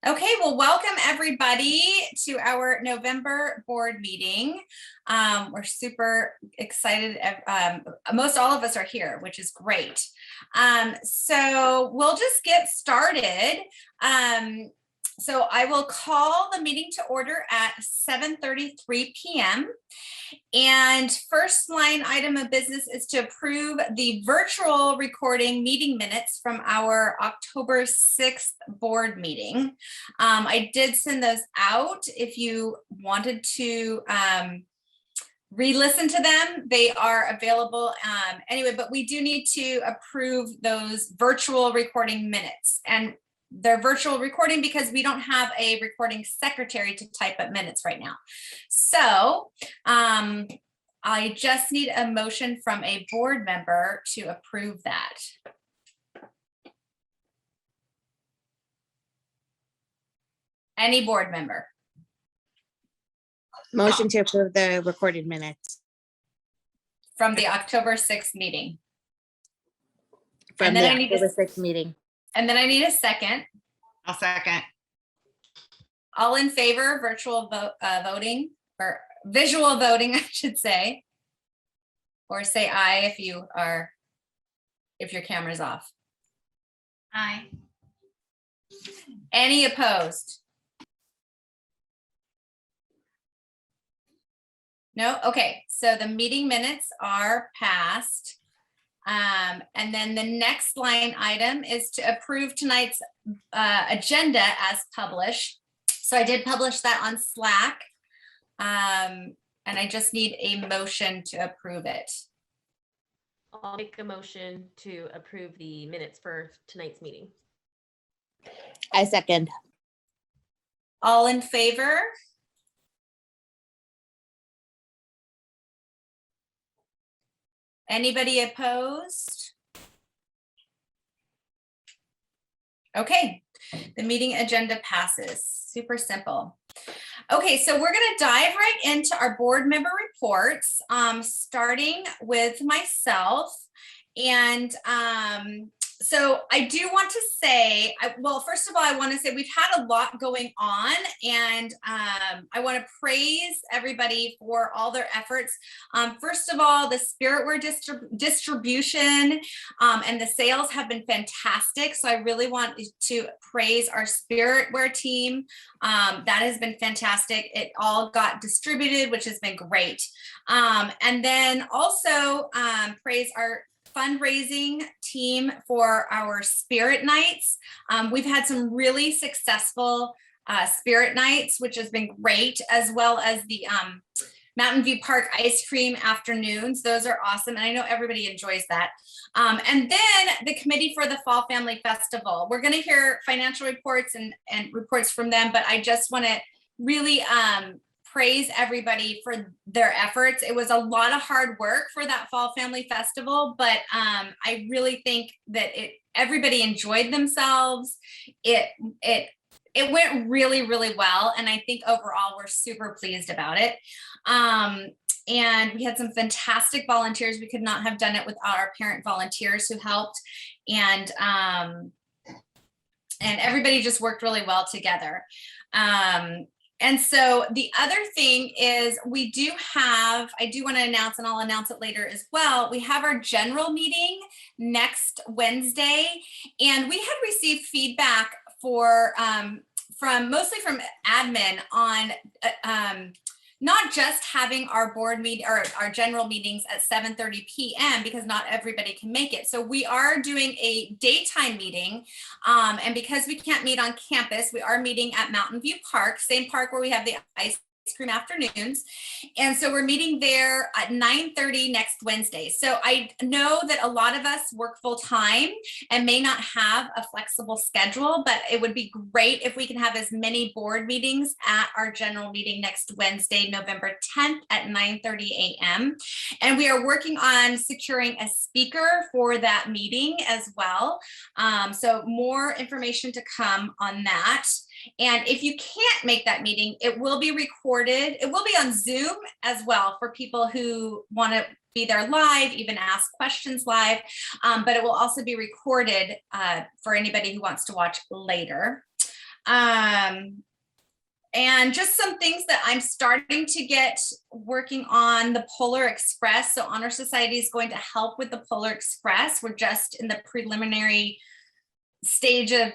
Okay, well, welcome everybody to our November board meeting. We're super excited. Most all of us are here, which is great. So we'll just get started. So I will call the meeting to order at 7:33 p.m. And first line item of business is to approve the virtual recording meeting minutes from our October 6th board meeting. I did send those out. If you wanted to re-listen to them, they are available anyway, but we do need to approve those virtual recording minutes. And they're virtual recording because we don't have a recording secretary to type up minutes right now. So I just need a motion from a board member to approve that. Any board member? Motion to approve the recorded minutes From the October 6th meeting. from And the then I need October to, 6th meeting. and then I need a second. I'll second. All in favor of virtual voting or visual voting, I should say. Or say aye if your camera's off. Aye. Any opposed? No? Okay, so the meeting minutes are passed. And then the next line item is to approve tonight's agenda as published. So I did publish that on Slack. And I just need a motion to approve it. I'll make a motion to approve the minutes for tonight's meeting. I second. All in favor? Anybody opposed? Okay, the meeting agenda passes. Super simple. Okay, so we're going to dive right into our board member reports, starting with myself. And so I do want to say, well, first of all, I want to say we've had a lot going on, and I want to praise everybody for all their efforts. First of all, the Spiritware distribution and the sales have been fantastic. So I really want to praise our Spiritware team. That has been fantastic. It all got distributed, which has been great. And then also praise our fundraising team for our spirit nights. We've had some really successful spirit nights, which has been great, as well as the Mountain View Park ice cream afternoons. Those are awesome. And I know everybody enjoys that. And then the committee for the Fall Family Festival. We're going to hear financial reports and reports from them, but I just want to really praise everybody for their efforts. It was a lot of hard work for that Fall Family Festival, but I really think that everybody enjoyed themselves. It went really, really well. And I think overall we're super pleased about it. And we had some fantastic volunteers. We could not have done it without our parent volunteers who helped. And everybody just worked really well together. And so the other thing is I do want to announce, and I'll announce it later as well, we have our general meeting next Wednesday, and we had received feedback mostly from admin on not just having our board meeting or our general meetings at 7:30 p.m. because not everybody can make it. So we are doing a daytime meeting. And because we can't meet on campus, we are meeting at Mountain View Park, same park where we have the ice cream afternoons. And so we're meeting there at 9:30 next Wednesday. So I know that a lot of us work full time and may not have a flexible schedule, but it would be great if we can have as many board meetings at our general meeting next Wednesday, November 10th at 9:30 a.m. And we are working on securing a speaker for that meeting as well. So more information to come on that. And if you can't make that meeting, it will be recorded. It will be on Zoom as well for people who want to be there live, even ask questions live, but it will also be recorded for anybody who wants to watch later. And just some things that I'm starting to get working on the Polar Express. So Honor Society is going to help with the Polar Express. We're just in the preliminary stage of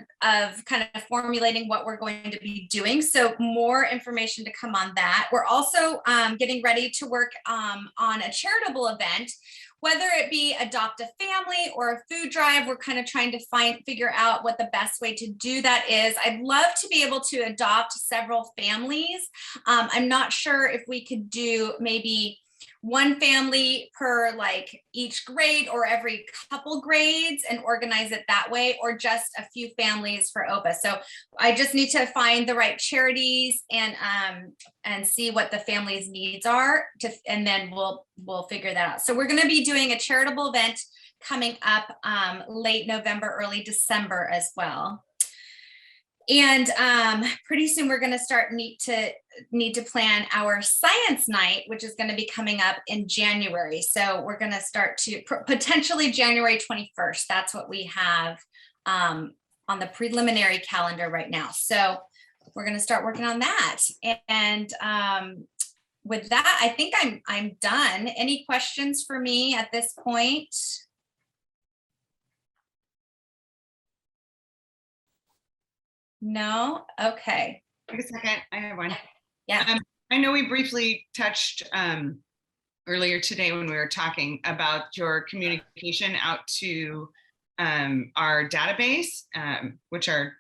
kind of formulating what we're going to be doing. So more information to come on that. We're also getting ready to work on a charitable event, whether it be adopt a family or a food drive. We're kind of trying to figure out what the best way to do that is. I'd love to be able to adopt several families. I'm not sure if we could do maybe one family per like each grade or every couple grades and organize it that way, or just a few families for OPA. So I just need to find the right charities and see what the family's needs are and then we'll figure that out. So we're going to be doing a charitable event coming up late November, early December as well. And pretty soon we're going to start need to plan our science night, which is going to be coming up in January. So we're going to start to potentially January 21st. That's what we have on the preliminary calendar right now. So we're going to start working on that. And with that, I think I'm done. Any questions for me at this point? No? Okay. Wait a second, I have one. Yeah. I know we briefly touched earlier today when we were talking about your communication out to our database, which are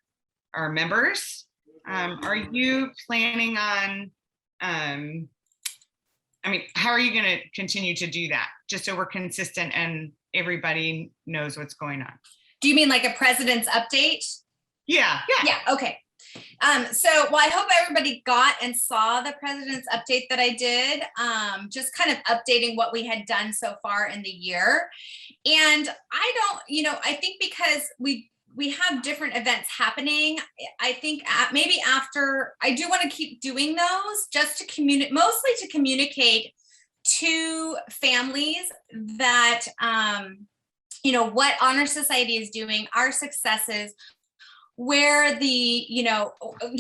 our members. Are you planning on, I mean, how are you going to continue to do that? Just so we're consistent and everybody knows what's going on. Do you mean like a president's update? Yeah. Yeah, okay. Well, I hope everybody got and saw the president's update that I did, just kind of updating what we had done so far in the year. And I think because we have different events happening, I think maybe after, I do want to keep doing those just to communicate, mostly to communicate to families that, what Honor Society is doing, our successes, where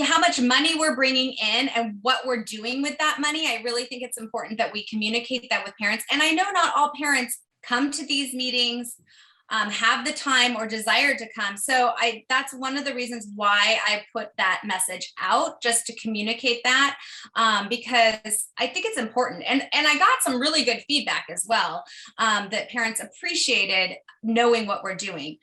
how much money we're bringing in and what we're doing with that money. I really think it's important that we communicate that with parents. And I know not all parents come to these meetings, have the time or desire to come. So that's one of the reasons why I put that message out, just to communicate that, because I think it's important. And I got some really good feedback as well, that parents appreciated knowing what we're doing.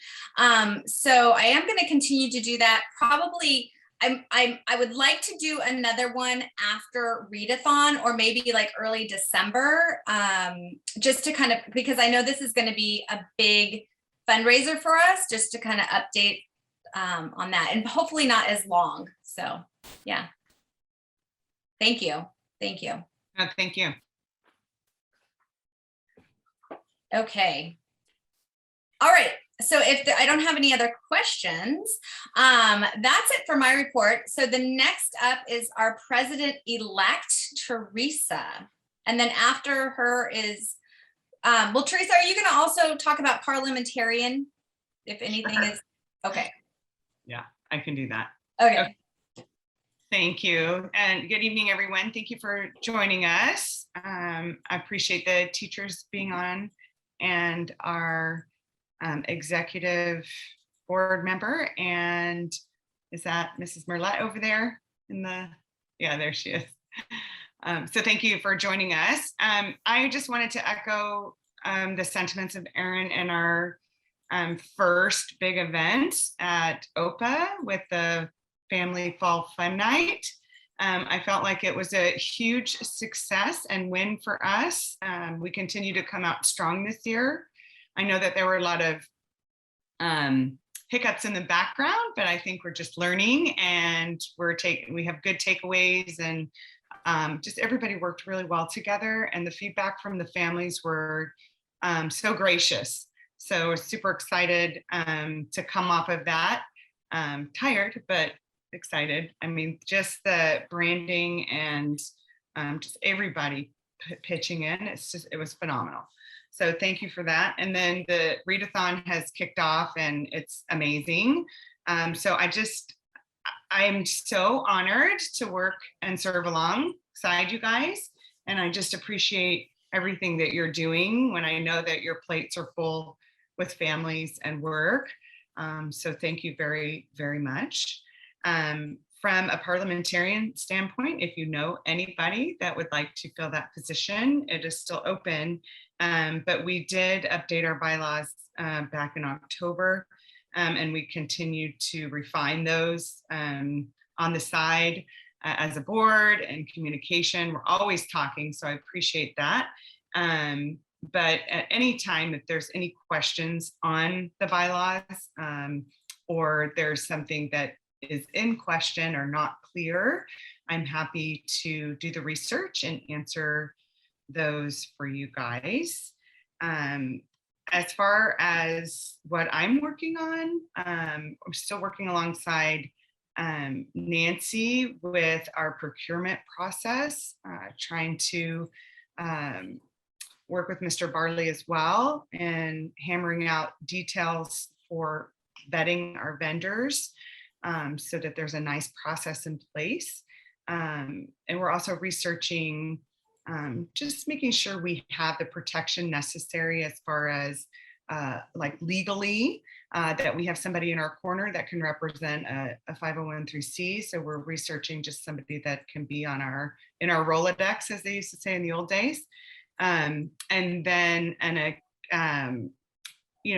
So I am going to continue to do that. Probably I would like to do another one after readathon, or maybe like early December, just to kind of, because I know this is going to be a big fundraiser for us, just to kind of update on that, and hopefully not as long. So yeah. Thank you. Thank you. Oh, thank you. Okay. All right. So I don't have any other questions, that's it for my report. So the next up is our president-elect, Teresa. And then after her is, well, Teresa, are you going to also talk about parliamentarian, if anything is, okay. Yeah, I can do that. Okay. Thank you. And good evening, everyone. Thank you for joining us. I appreciate the teachers being on, and our executive board member. And is that Mrs. Merlette over there yeah, there she is. So thank you for joining us. I just wanted to echo the sentiments of Erin and our first big event at OPA with the Family Fall Fun Night. I felt like it was a huge success and win for us. We continue to come out strong this year. I know that there were a lot of hiccups in the background, but I think we're just learning, and we have good takeaways, and just everybody worked really well together, and the feedback from the families were so gracious. So we're super excited to come off of that. Tired, but excited. I mean, just the branding and just everybody pitching in, it was phenomenal. So thank you for that. And then the readathon has kicked off, and it's amazing. So I am so honored to work and serve alongside you guys. And I just appreciate everything that you're doing when I know that your plates are full with families and work. So thank you very, very much. From a parliamentarian standpoint, if you know anybody that would like to fill that position, it is still open. But we did update our bylaws back in October, and we continue to refine those on the side as a board and communication. We're always talking, so I appreciate that. But at any time, if there's any questions on the bylaws or there's something that is in question or not clear, I'm happy to do the research and answer those for you guys. As far as what I'm working on, I'm still working alongside Nancy with our procurement process, trying to work with Mr. Barley as well and hammering out details for vetting our vendors so that there's a nice process in place. And we're also researching just making sure we have the protection necessary as far as like legally, that we have somebody in our corner that can represent a 501(c)(3). So we're researching just somebody that can be on in our Rolodex, as they used to say in the old days. And then,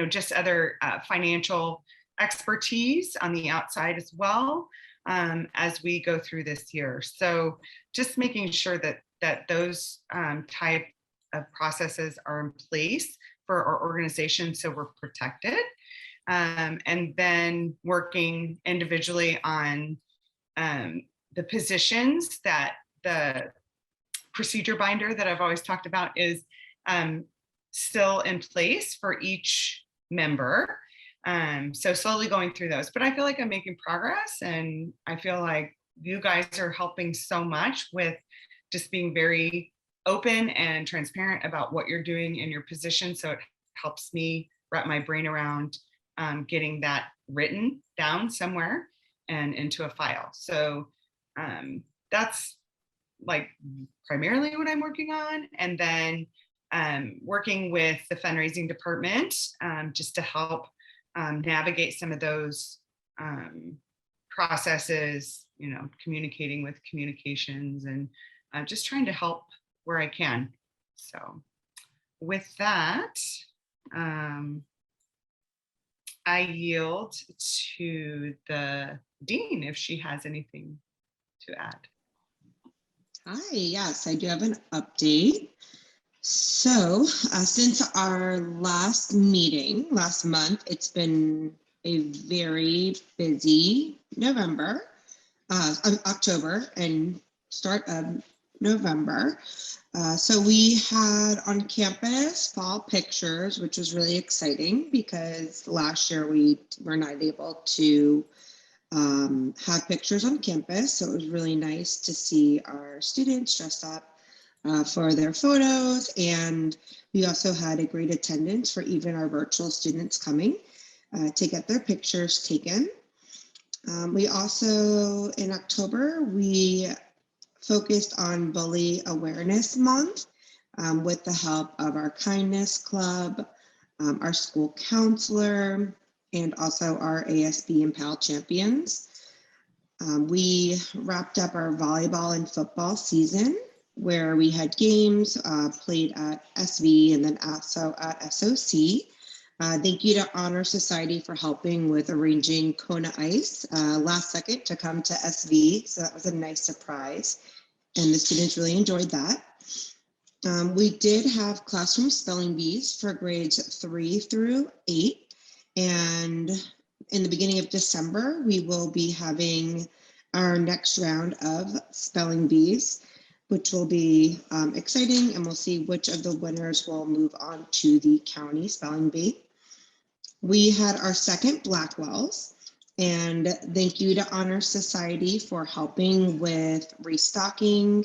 just other financial expertise on the outside as well as we go through this year. So just making sure that those type of processes are in place for our organization so we're protected. And then working individually on the positions that the procedure binder that I've always talked about is still in place for each member. So slowly going through those, but I feel like I'm making progress, and I feel like you guys are helping so much with just being very open and transparent about what you're doing in your position. So it helps me wrap my brain around getting that written down somewhere and into a file. So that's like primarily what I'm working on. And then working with the fundraising department just to help navigate some of those processes, communicating with communications and just trying to help where I can. So with that, I yield to the dean if she has anything to add. Hi, yes, I do have an update. So since our last meeting last month, it's been a very busy October and start of November. So we had on campus fall pictures, which was really exciting because last year we were not able to have pictures on campus. So it was really nice to see our students dressed up for their photos. And we also had a great attendance for even our virtual students coming to get their pictures taken. We also, in October, we focused on Bully Awareness Month with the help of our Kindness Club, our school counselor, and also our ASB and PAL champions. We wrapped up our volleyball and football season where we had games played at SV and then also at SOC. Thank you to Honor Society for helping with arranging Kona Ice last second to come to SV. So that was a nice surprise. And the students really enjoyed that. We did have classroom spelling bees for grades 3 through 8. And in the beginning of December, we will be having our next round of spelling bees, which will be exciting. And we'll see which of the winners will move on to the county spelling bee. We had our second Blackwells. And thank you to Honor Society for helping with restocking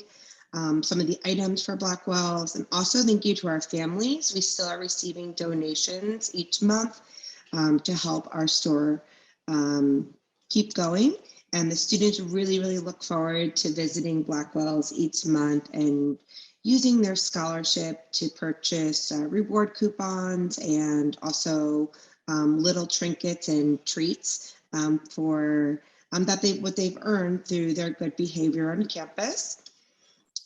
some of the items for Blackwells. And also thank you to our families. We still are receiving donations each month to help our store keep going. And the students really look forward to visiting Blackwell's each month and using their scholarship to purchase reward coupons and also little trinkets and treats for what they've earned through their good behavior on campus.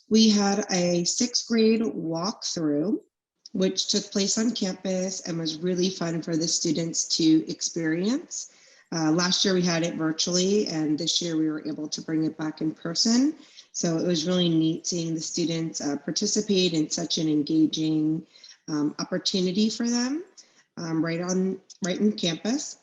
We had a 6th grade walkthrough, which took place on campus and was really fun for the students to experience. Last year we had it virtually, and this year we were able to bring it back in person. So it was really neat seeing the students participate in such an engaging opportunity for them right in campus.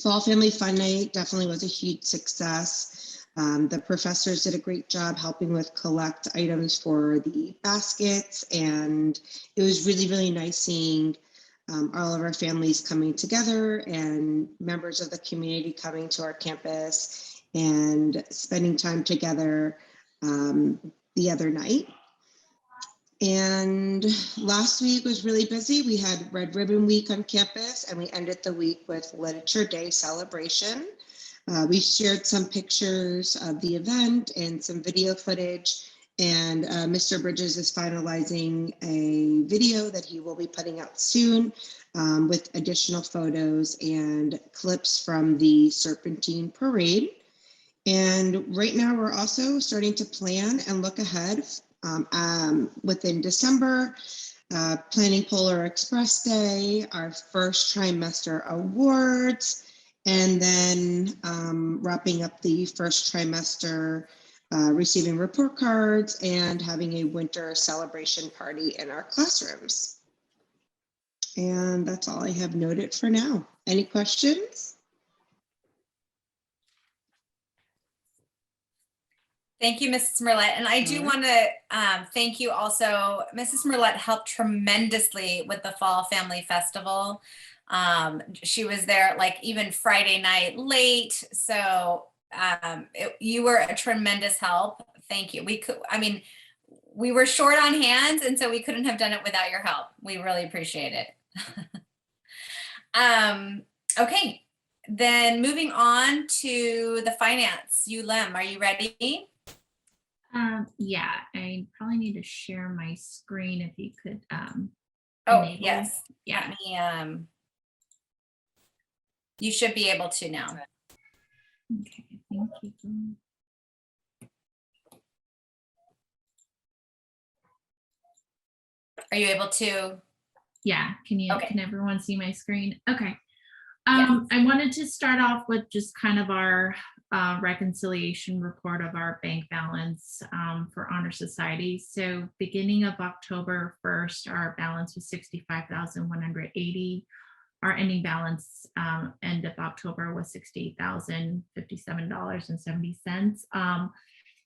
Fall Family Fun Night definitely was a huge success. The professors did a great job helping with collect items for the baskets, and it was really nice seeing all of our families coming together and members of the community coming to our campus and spending time together the other night. And last week was really busy. We had Red Ribbon Week on campus, and we ended the week with Literature Day celebration. We shared some pictures of the event and some video footage, and Mr. Bridges is finalizing a video that he will be putting out soon with additional photos and clips from the Serpentine Parade. And right now we're also starting to plan and look ahead within December, planning Polar Express Day, our first trimester awards, and then wrapping up the first trimester, receiving report cards and having a winter celebration party in our classrooms. And that's all I have noted for now. Any questions? Thank you, Mrs. Merlette. And I do want to thank you also. Mrs. Merlette helped tremendously with the Fall Family Festival. She was there like even Friday night late. So you were a tremendous help. Thank you. We were short on hands, and so we couldn't have done it without your help. We really appreciate it. Okay, then moving on to the finance. Lem, are you ready? Yeah, I probably need to share my screen if you could. Oh, enable. yes. Yeah. Let me, you should be able to now. Okay, thank you. Are you able to? Yeah, Okay. can everyone see my screen? Okay. Yes. I wanted to start off with just kind of our reconciliation report of our bank balance for Honor Society. So beginning of October 1st, our balance was $65,180. Our ending balance end of October was $68,057.70.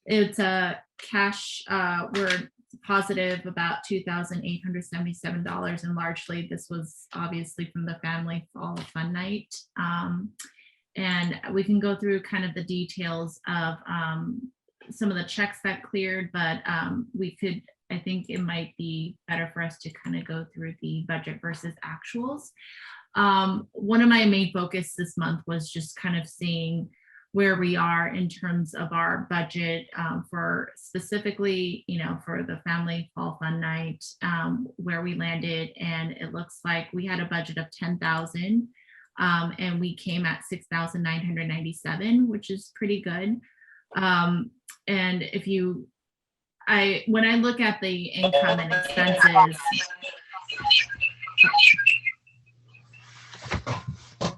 It's a cash, we're positive about $2,877, and largely this was obviously from the Family Fall Fun Night. And we can go through kind of the details of some of the checks that cleared, but I think it might be better for us to kind of go through the budget versus actuals. One of my main focus this month was just kind of seeing where we are in terms of our budget for specifically, for the Family Fall Fun Night, where we landed. And it looks like we had a budget of $10,000 and we came at $6,997, which is pretty good. And when I look at the income and expenses,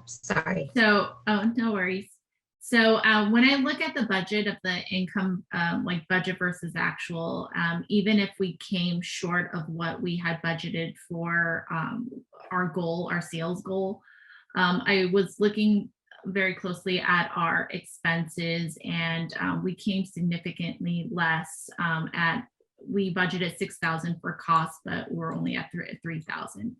Sorry. so, no worries. So when I look at the budget of the income, like budget versus actual, even if we came short of what we had budgeted for our goal, our sales goal, I was looking very closely at our expenses, and we came significantly less we budgeted $6,000 for costs, but we're only at $3,000.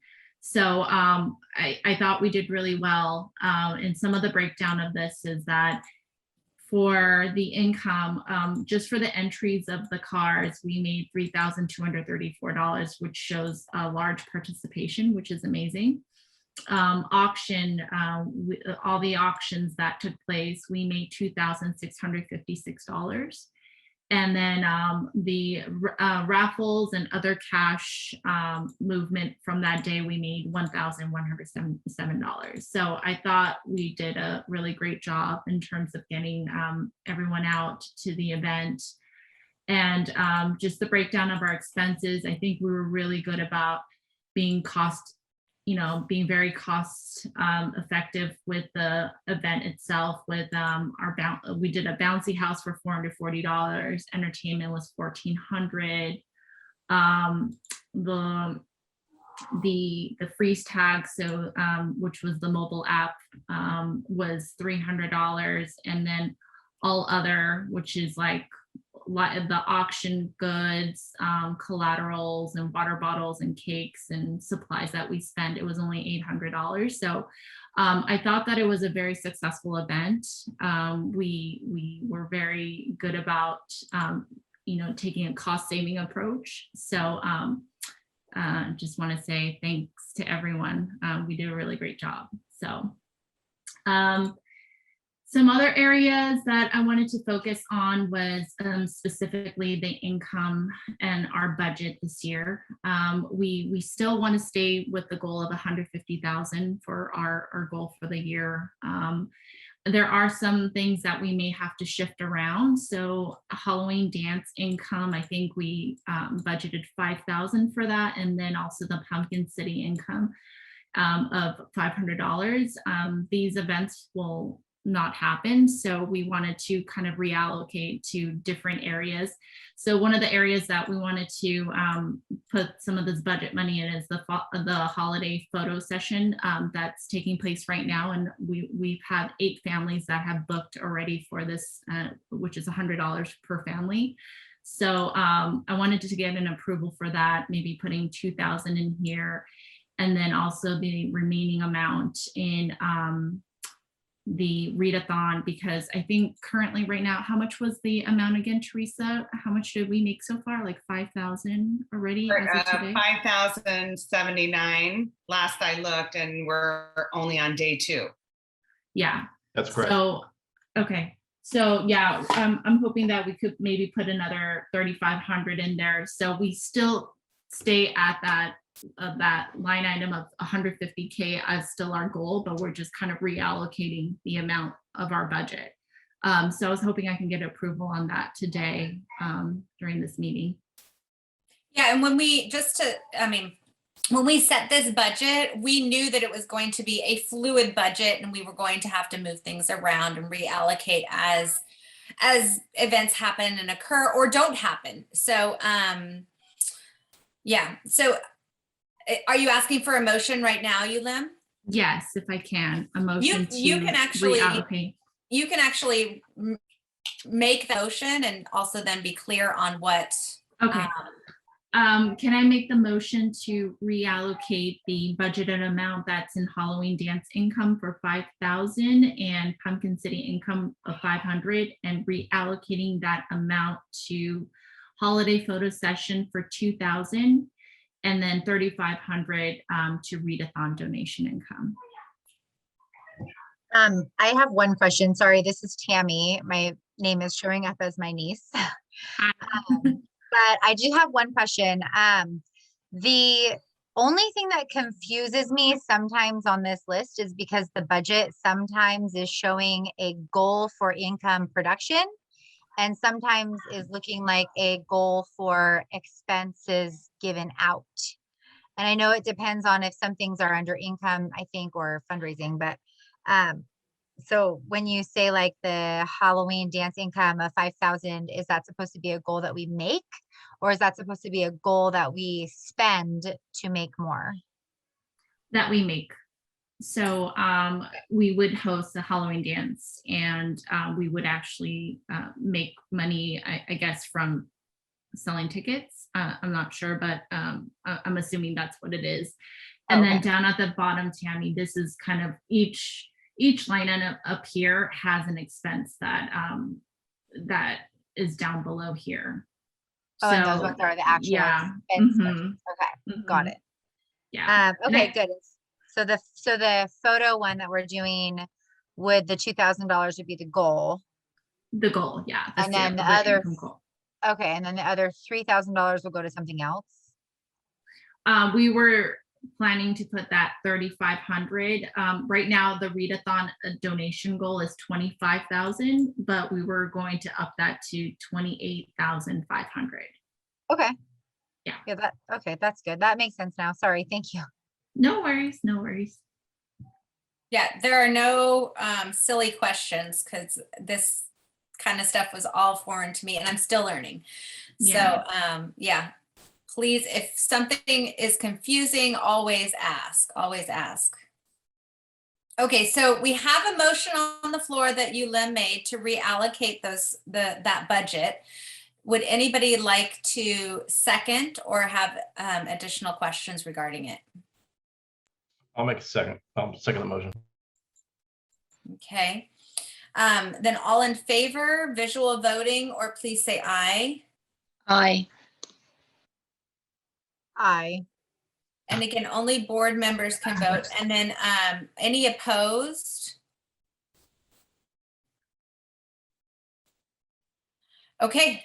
So I thought we did really well. And some of the breakdown of this is that for the income, just for the entries of the cars, we made $3,234, which shows a large participation, which is amazing. auction, all the auctions that took place, we made $2,656. And then the raffles and other cash movement from that day, we made $1,177. So I thought we did a really great job in terms of getting everyone out to the event. And just the breakdown of our expenses, I think we were really good about being being very cost effective with the event itself. With we did a bouncy house for $440. Entertainment was $1,400. The freeze tag, so which was the mobile app, was $300, and then all other, which is like the auction goods, collaterals and water bottles and cakes and supplies that we spent, it was only $800. So I thought that it was a very successful event. We were very good about taking a cost saving approach. So just want to say thanks to everyone. We did a really great job. So some other areas that I wanted to focus on was specifically the income and our budget this year. We still want to stay with the goal of 150,000 for our goal for the year. There are some things that we may have to shift around. So Halloween dance income, I think we budgeted 5,000 for that, and then also the Pumpkin City income of $500. These events will not happen. So we wanted to kind of reallocate to different areas. So one of the areas that we wanted to put some of this budget money in is the holiday photo session that's taking place right now. And we've had 8 families that have booked already for this, which is $100 per family. So I wanted to get an approval for that, maybe putting 2,000 in here, and then also the remaining amount in the readathon, because I think currently right now, how much was the amount again, Teresa? How much did we make so far? Like 5,000 already as of today? 5,079 last I looked, and we're only on day 2. Yeah. That's correct. So, okay. So yeah, I'm hoping that we could maybe put another 3,500 in there. So we still stay at that line item of 150K as still our goal, but we're just kind of reallocating the amount of our budget. So I was hoping I can get approval on that today during this meeting. Yeah, and when we set this budget, we knew that it was going to be a fluid budget, and we were going to have to move things around and reallocate as events happen and occur or don't happen. So yeah, so are you asking for a motion right now, Yulim? Yes, if I can, a motion You to can actually reallocate. You can actually make the motion and also then be clear on what. Okay. Can I make the motion to reallocate the budgeted amount that's in Halloween dance income for 5,000 and Pumpkin City income of 500, and reallocating that amount to holiday photo session for 2,000, and then 3,500 to readathon donation income. I have one question. Sorry, this is Tammy. My name is showing up as my niece. But I do have one question. The only thing that confuses me sometimes on this list is because the budget sometimes is showing a goal for income production and sometimes is looking like a goal for expenses given out. And I know it depends on if some things are under income, I think, or fundraising, but so when you say like the Halloween dance income of 5,000, is that supposed to be a goal that we make, or is that supposed to be a goal that we spend to make more? That we make. So we would host a Halloween dance, and we would actually make money, I guess, from selling tickets. I'm not sure, but I'm assuming that's what it is. And then down at the bottom, Tammy, this is kind of each line item up here has an expense that that is down below here. Oh, and those ones are the actual yeah. expenses. Mhm. Okay, got it. Yeah. Okay, good. So the photo one that we're doing with the $2,000 would be the goal. The goal, yeah. And then the other, okay, and then the other $3,000 will go to something else. We were planning to put that 3,500. Right now, the readathon donation goal is 25,000, but we were going to up that to 28,500. Okay. Yeah. Yeah, okay, that's good. That makes sense now. Sorry, thank you. No worries, no worries. Yeah, there are no silly questions because this kind of stuff was all foreign to me and I'm still learning. Yeah. So yeah, please, if something is confusing, always ask, always ask. Okay, so we have a motion on the floor that Lim made to reallocate that budget. Would anybody like to second or have additional questions regarding it? I'll make a second. I'll second the motion. Okay. Then all in favor, visual voting, or please say aye. Aye. Aye. And again, only board members can vote. And then any opposed? Okay,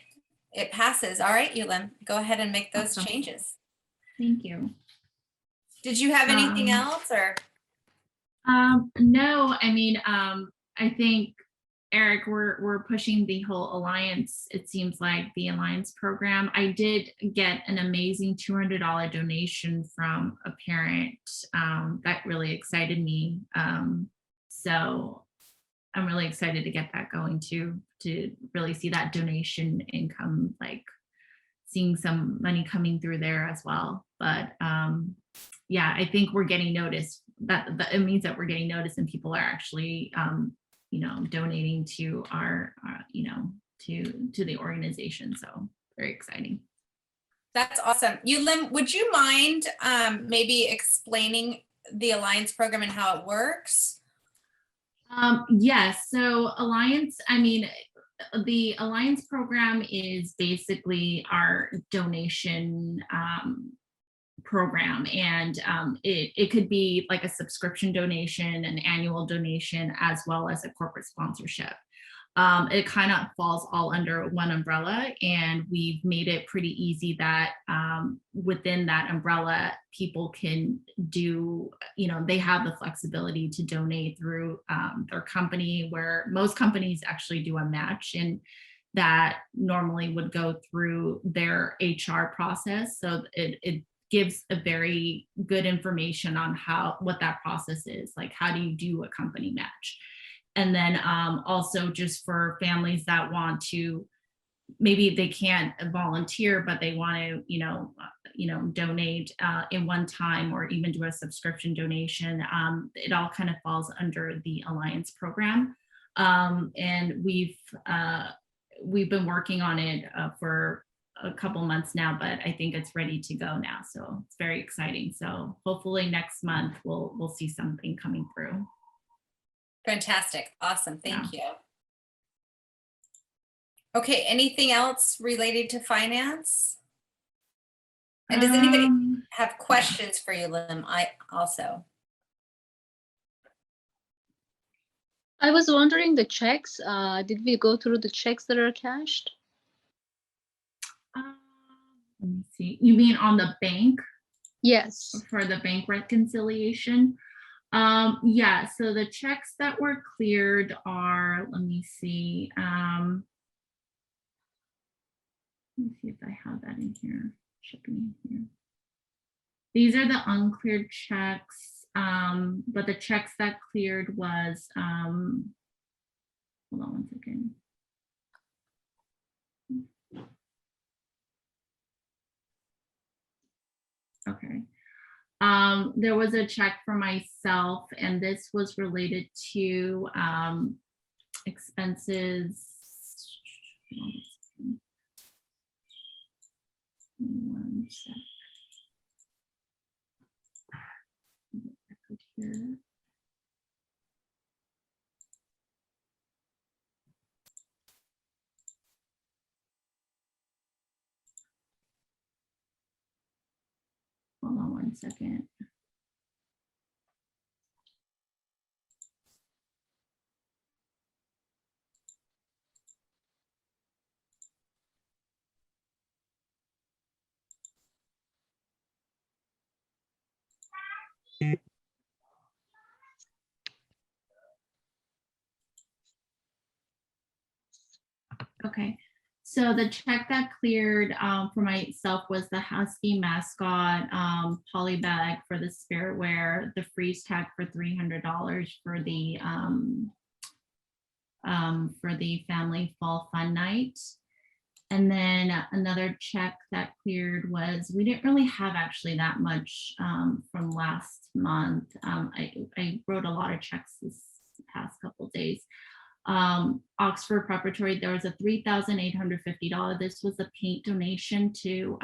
it passes. All right, Lim, go ahead and make those Awesome. changes. Thank you. Did you have anything else or? No, I mean, I think, Eric, we're pushing the whole Alliance. It seems like the Alliance program. I did get an amazing $200 donation from a parent. That really excited me. So I'm really excited to get that going to really see that donation income, like seeing some money coming through there as well. But yeah, I think we're getting noticed. That it means that we're getting noticed and people are actually donating to our to the organization. So very exciting. That's awesome. Lim, would you mind maybe explaining the Alliance program and how it works? Yes. So Alliance, I mean, the Alliance program is basically our donation program, and it could be like a subscription donation, an annual donation, as well as a corporate sponsorship. It kind of falls all under one umbrella, and we've made it pretty easy that within that umbrella, people can do, they have the flexibility to donate through their company, where most companies actually do a match, and that normally would go through their HR process. So it gives a very good information on what that process is, like how do you do a company match. And then also just for families that want to, maybe they can't volunteer, but they want to, donate in one time or even do a subscription donation. It all kind of falls under the Alliance program. And we've been working on it for a couple months now, but I think it's ready to go now. So it's very exciting. So hopefully next month we'll see something coming through. Fantastic. Awesome. Thank you. Okay. Anything else related to finance? And does anybody have questions for you, Lim? I was wondering the checks. Did we go through the checks that are cashed? Let me see. You mean on the bank? Yes. For the bank reconciliation? Yeah, so the checks that were cleared are, let me see. Let me see if I have that in here. Shipping here. These are the uncleared checks, but the checks that cleared was, hold on one second. Okay. There was a check for myself, and this was related to expenses. One sec. Here. Hold on one second. Okay, so the check that cleared for myself was the Husky mascot poly bag for the spiritware, the freeze tag for $300 for the family fall fun night. And then another check that cleared was, we didn't really have actually that much from last month. I wrote a lot of checks this past couple of days. Oxford Preparatory, there was a $3,850. This was a paint donation to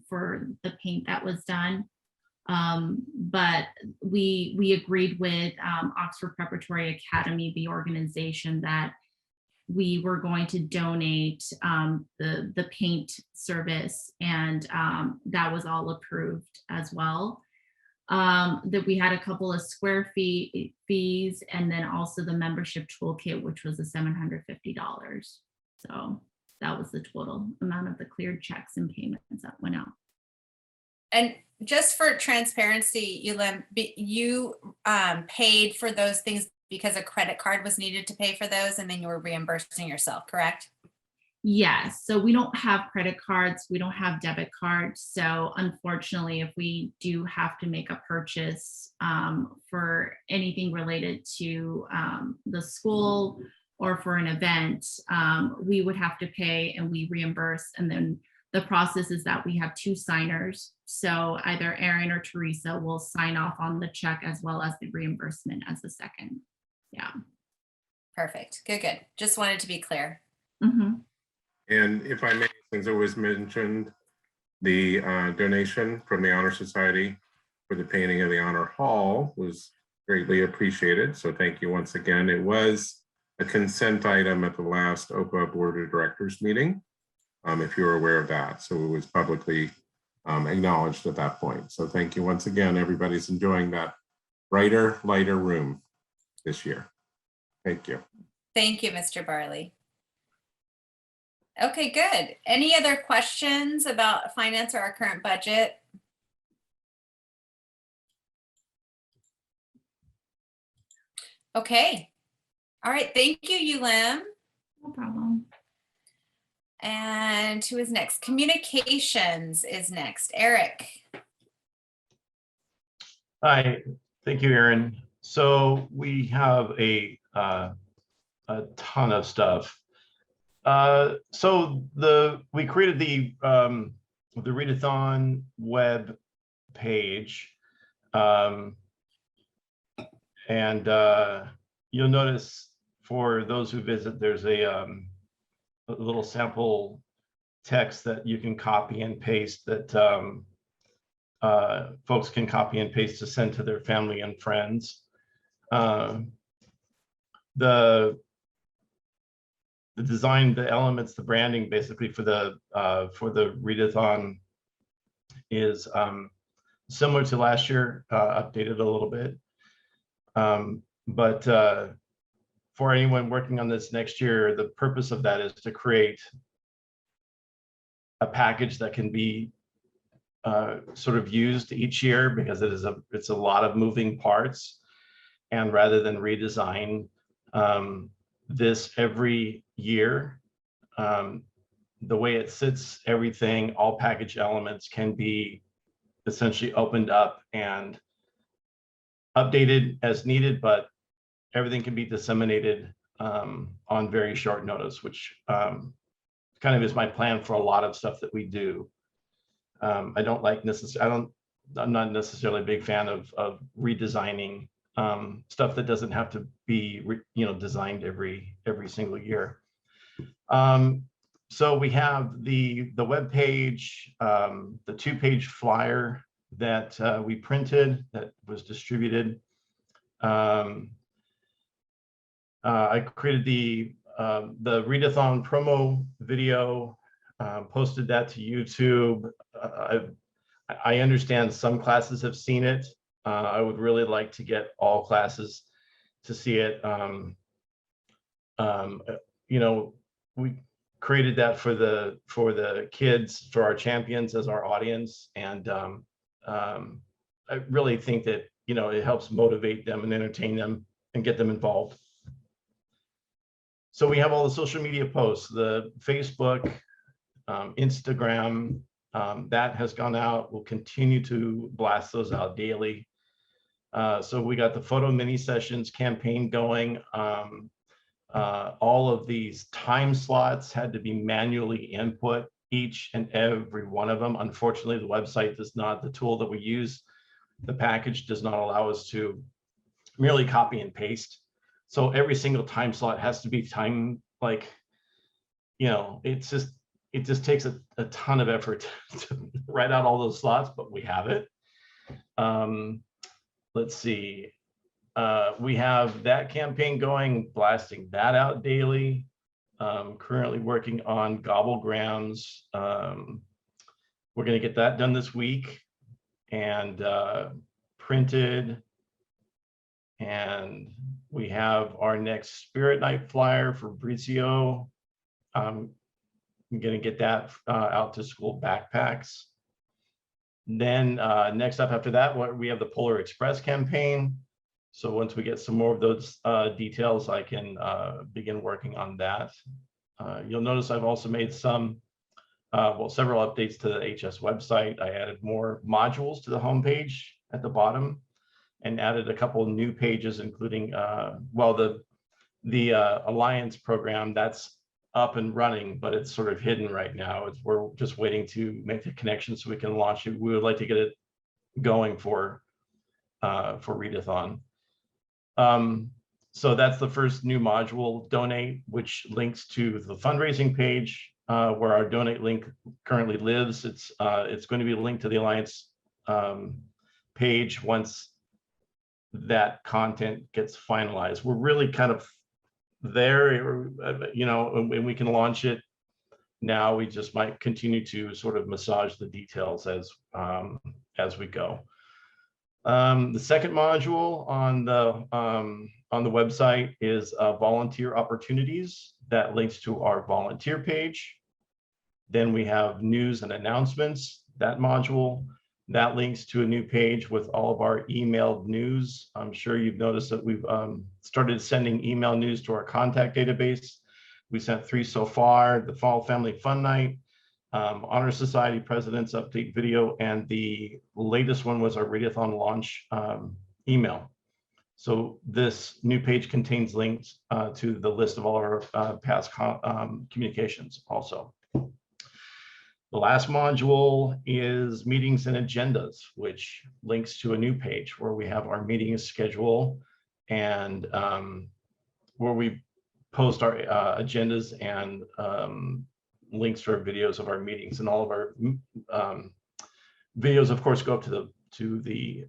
for the paint that was done. But we agreed with Oxford Preparatory Academy, the organization, that we were going to donate the paint service, and that was all approved as well. That we had a couple of square fees, and then also the membership toolkit, which was a $750. So that was the total amount of the cleared checks and payments that went out. And just for transparency, you paid for those things because a credit card was needed to pay for those, and then you were reimbursing yourself, correct? Yes, so we don't have credit cards, we don't have debit cards. So unfortunately, if we do have to make a purchase for anything related to the school or for an event, we would have to pay and we reimburse. And then the process is that we have two signers. So either Erin or Teresa will sign off on the check as well as the reimbursement as the second. Yeah. Perfect. Good. Just wanted to be clear. Mm-hmm. And if I may, since it was mentioned, the donation from the Honor Society for the painting of the Honor Hall was greatly appreciated. So thank you once again. It was a consent item at the last OPA Board of Directors meeting, if you're aware of that. So it was publicly acknowledged at that point. So thank you once again. Everybody's enjoying that brighter, lighter room this year. Thank you. Thank you, Mr. Barley. Okay, good. Any other questions about finance or our current budget? Okay. All right. Thank you, Yulim. No problem. And who is next? Communications is next. Eric. Hi, thank you, Erin. So we have a ton of stuff. So we created the Readathon web page, and you'll notice for those who visit, there's a little sample text that you can copy and paste that folks can copy and paste to send to their family and friends. The design, the elements, the branding, basically for the readathon is similar to last year, updated a little bit. But for anyone working on this next year, the purpose of that is to create a package that can be sort of used each year, because it's a lot of moving parts, and rather than redesign this every year, the way it sits, everything, all package elements can be essentially opened up and updated as needed, but everything can be disseminated on very short notice, which kind of is my plan for a lot of stuff that we do. I'm not necessarily a big fan of redesigning stuff that doesn't have to be designed every single year. So we have the web page, the 2-page flyer that we printed that was distributed. I created the Readathon promo video, posted that to YouTube. I understand some classes have seen it. I would really like to get all classes to see it. We created that for the kids, for our champions as our audience, and I really think that you know, it helps motivate them and entertain them and get them involved. So we have all the social media posts, the Facebook, Instagram, that has gone out. We'll continue to blast those out daily. So we got the photo mini sessions campaign going. All of these time slots had to be manually input, each and every one of them. Unfortunately, the website does not, the tool that we use, the package does not allow us to merely copy and paste. So every single time slot has to be time, like, you know, it just takes a ton of effort to write out all those slots, but we have it. Let's see. We have that campaign going, blasting that out daily. Currently working on Gobblegrams. We're going to get that done this week and printed. And we have our next Spirit Night flyer for Fabrizio. I'm going to get that out to school backpacks. Then next up after that, we have the Polar Express campaign. So once we get some more of those details, I can begin working on that. You'll notice I've also made some, several updates to the HS website. I added more modules to the homepage at the bottom and added a couple of new pages, including, the Alliance program that's up and running, but it's sort of hidden right now. We're just waiting to make the connection so we can launch it. We would like to get it going for Readathon. So that's the first new module, Donate, which links to the fundraising page where our Donate link currently lives. It's going to be linked to the Alliance page once that content gets finalized. We're really kind of there, you know, and we can launch it now. We just might continue to sort of massage the details as we go. The second module on the website is volunteer opportunities that links to our volunteer page. Then we have news and announcements, that module that links to a new page with all of our emailed news. I'm sure you've noticed that we've started sending email news to our contact database. We sent 3 so far: the Fall Family Fun Night, Honor Society President's Update video, and the latest one was our Readathon launch email. So this new page contains links to the list of all our past communications also. The last module is meetings and agendas, which links to a new page where we have our meeting schedule and where we post our agendas and links to our videos of our meetings. And all of our videos, of course, go up to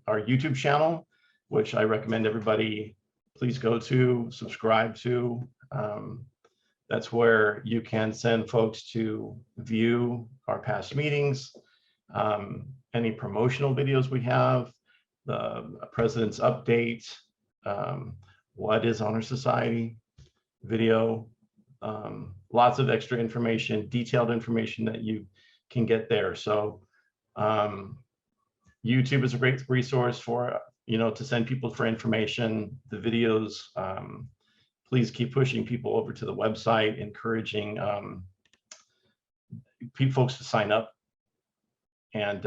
our YouTube channel, which I recommend everybody please go to, subscribe to. That's where you can send folks to view our past meetings, any promotional videos we have, the President's Update, what is Honor Society video, lots of extra information, detailed information that you can get there. So YouTube is a great resource for, you know, to send people for information, the videos. Please keep pushing people over to the website, encouraging folks to sign up. And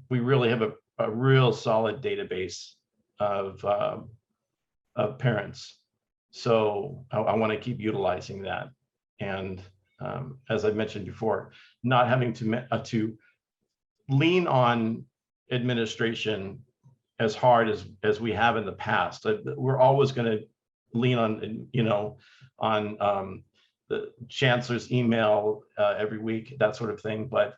we really have a real solid database of parents. So I want to keep utilizing that. And as I mentioned before, not having to lean on administration as hard as we have in the past. We're always going to lean on, you know, on the chancellor's email every week, that sort of thing. But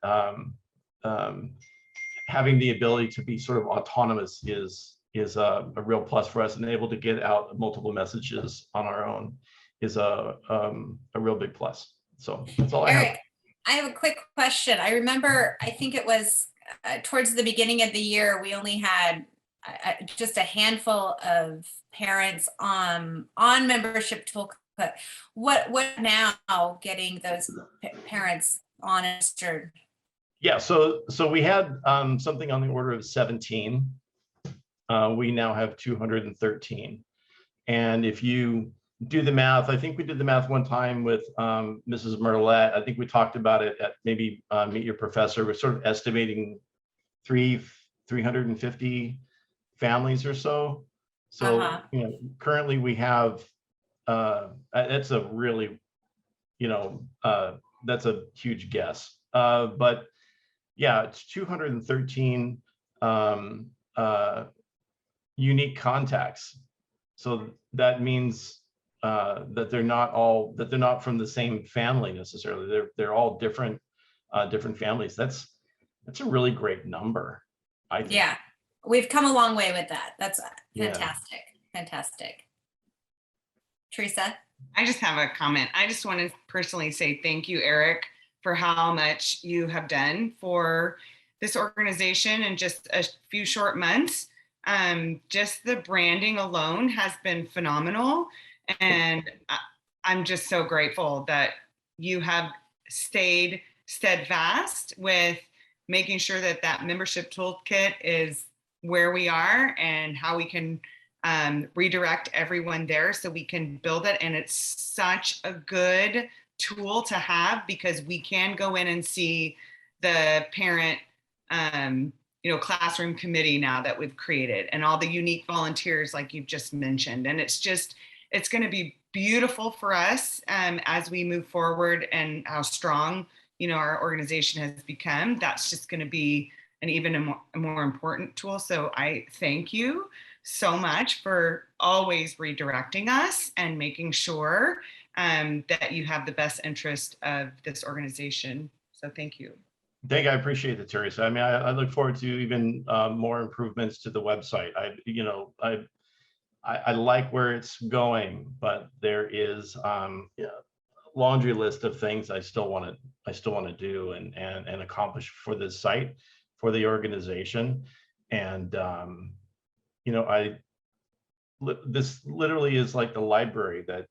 having the ability to be sort of autonomous is a real plus for us, and able to get out multiple messages on our own is a real big plus. So that's all I have. Eric, I have a quick question. I remember, I think it was towards the beginning of the year, we only had just a handful of parents on membership toolkit. What now getting those parents on registered? Yeah, so we had something on the order of 17. we now have 213. And if you do the math, I think we did the math one time with Mrs. Merlet. I think we talked about it at maybe Meet Your Professor. We're sort of estimating 350 families or so. So, you know, currently we have, it's a really, you know, that's a huge guess. But yeah, it's 213 unique contacts. So that means that they're not from the same family necessarily. They're all different families. That's a really great number, I think. Yeah, we've come a long way with that. That's Yeah. fantastic. Fantastic. Teresa? I just have a comment. I just want to personally say thank you, Eric, for how much you have done for this organization in just a few short months. Just the branding alone has been phenomenal. And I'm just so grateful that you have stayed steadfast with making sure that that membership toolkit is where we are and how we can redirect everyone there so we can build it. And it's such a good tool to have because we can go in and see the parent classroom committee now that we've created and all the unique volunteers like you've just mentioned. And it's going to be beautiful for us as we move forward and how strong, our organization has become. That's just going to be an even a more important tool. So I thank you so much for always redirecting us and making sure that you have the best interest of this organization. So thank you. I appreciate it, Teresa. I mean, I look forward to even more improvements to the website. I like where it's going, but there is a laundry list of things I still want to do and accomplish for this site, for the organization. And this literally is like the library that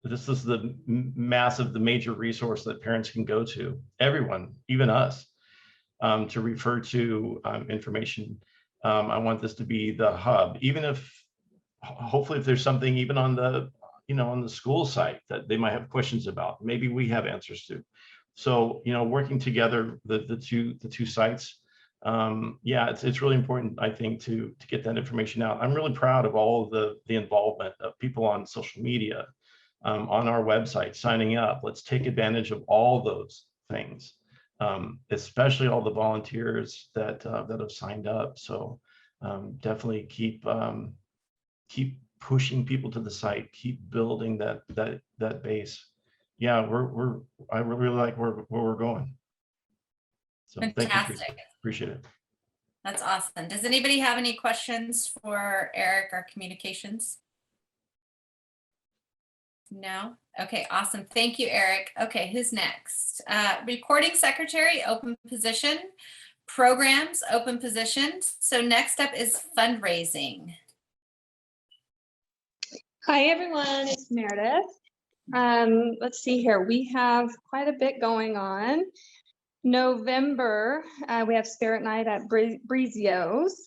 this is the major resource that parents can go to, everyone, even us, to refer to information. I want this to be the hub, even if hopefully if there's something even on the school site that they might have questions about, maybe we have answers to. So, working together, the two sites, it's really important, I think, to get that information out. I'm really proud of all of the involvement of people on social media, on our website, signing up. Let's take advantage of all those things, especially all the volunteers that have signed up. So definitely keep pushing people to the site, keep building that base. Yeah, I really like where we're going. So fantastic. Thank you, Teresa. Appreciate it. That's awesome. Does anybody have any questions for Eric or communications? No? Okay, awesome. Thank you, Eric. Okay, who's next? Recording secretary, open position. Programs, open position. So next up is fundraising. Hi, everyone. It's Meredith. Let's see here. We have quite a bit going on. November, we have Spirit Night at Breezio's.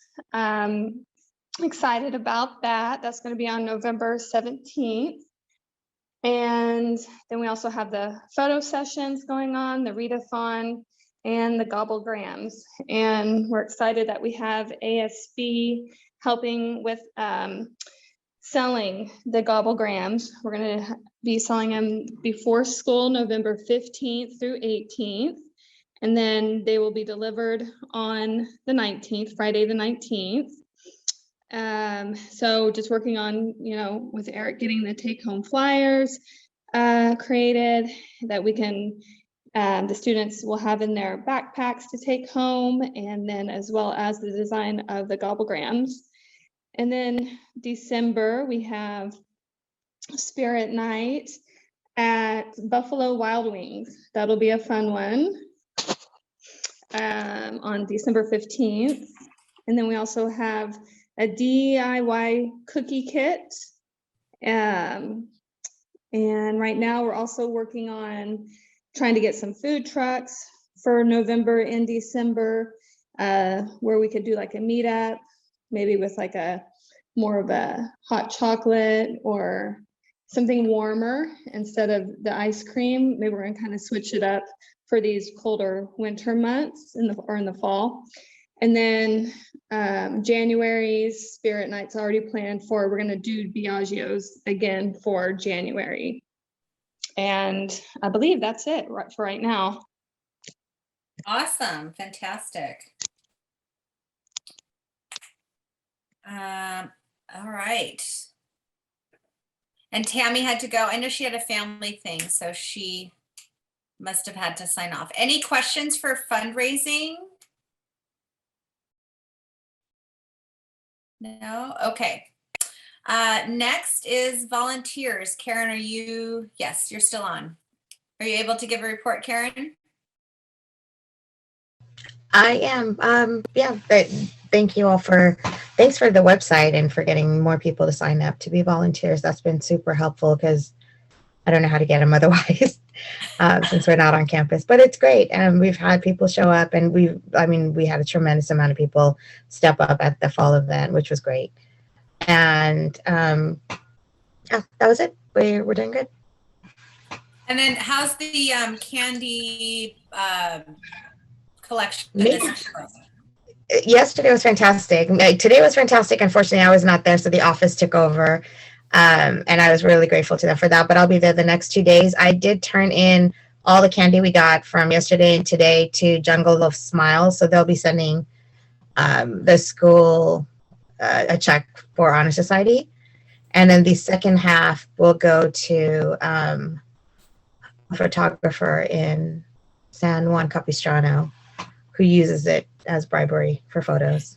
Excited about that. That's going to be on November 17th. And then we also have the photo sessions going on, the readathon, and the gobblegrams. And we're excited that we have ASB helping with selling the gobblegrams. We're going to be selling them before school, November 15th through 18th. And then they will be delivered on the 19th, Friday the 19th. So just working on, with Eric getting the take-home flyers created that we can, the students will have in their backpacks to take home, and then as well as the design of the gobblegrams. And then December, we have Spirit Night at Buffalo Wild Wings. That'll be a fun one on December 15th. And then we also have a DIY cookie kit. And right now we're also working on trying to get some food trucks. for November and December, where we could do like a meetup. And then as well as the design of the gobblegrams. And then maybe with like a more of a hot chocolate or something warmer instead of the ice cream. Maybe we're gonna kind of switch it up for these colder winter months in the fall. And then January's Spirit Night's already planned for. We're gonna do Biagio's again for January. And I believe that's it for right now. Awesome, fantastic. All right. And Tammy had to go. I know she had a family thing, so she must have had to sign off. Any questions for fundraising? No? Okay. Next is volunteers. Karen, are you? Yes, you're still on. Are you able to give a report, Karen? I am. Yeah, thank you all thanks for the website and for getting more people to sign up to be volunteers. That's been super helpful because I don't know how to get them otherwise since we're not on campus, but it's great. And we've had people show up and we had a tremendous amount of people step up at the fall event, which was great. And yeah, that was it. We're doing good. And then how's the candy collection? Yesterday was fantastic. Today was fantastic. Unfortunately, I was not there, so the office took over. And I was really grateful to them for that, but I'll be there the next 2 days. I did turn in all the candy we got from yesterday and today to Jungle of Smiles. So they'll be sending the school a check for Honor Society. And then the second half will go to a photographer in San Juan Capistrano who uses it as bribery for photos.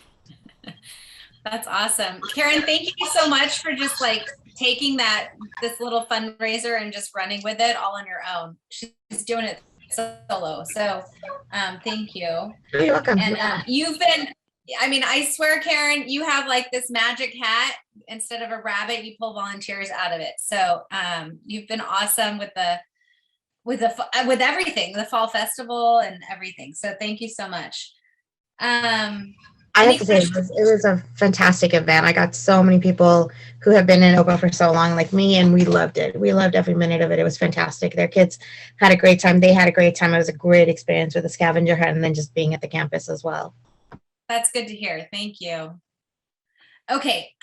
That's awesome. Karen, thank you so much for just like taking this little fundraiser and just running with it all on your own. She's doing it solo. So thank you. You're welcome. And you've been, I swear, Karen, you have like this magic hat. Instead of a rabbit, you pull volunteers out of it. So you've been awesome with everything, the fall festival and everything. So thank you so much. I have to say, it was a fantastic event. I got so many people who have been in OPA for so long, like me, and we loved it. We loved every minute of it. It was fantastic. Their kids had a great time. They had a great time. It was a great experience with the scavenger hunt and then just being at the campus as well. That's good to hear. Thank you. Okay,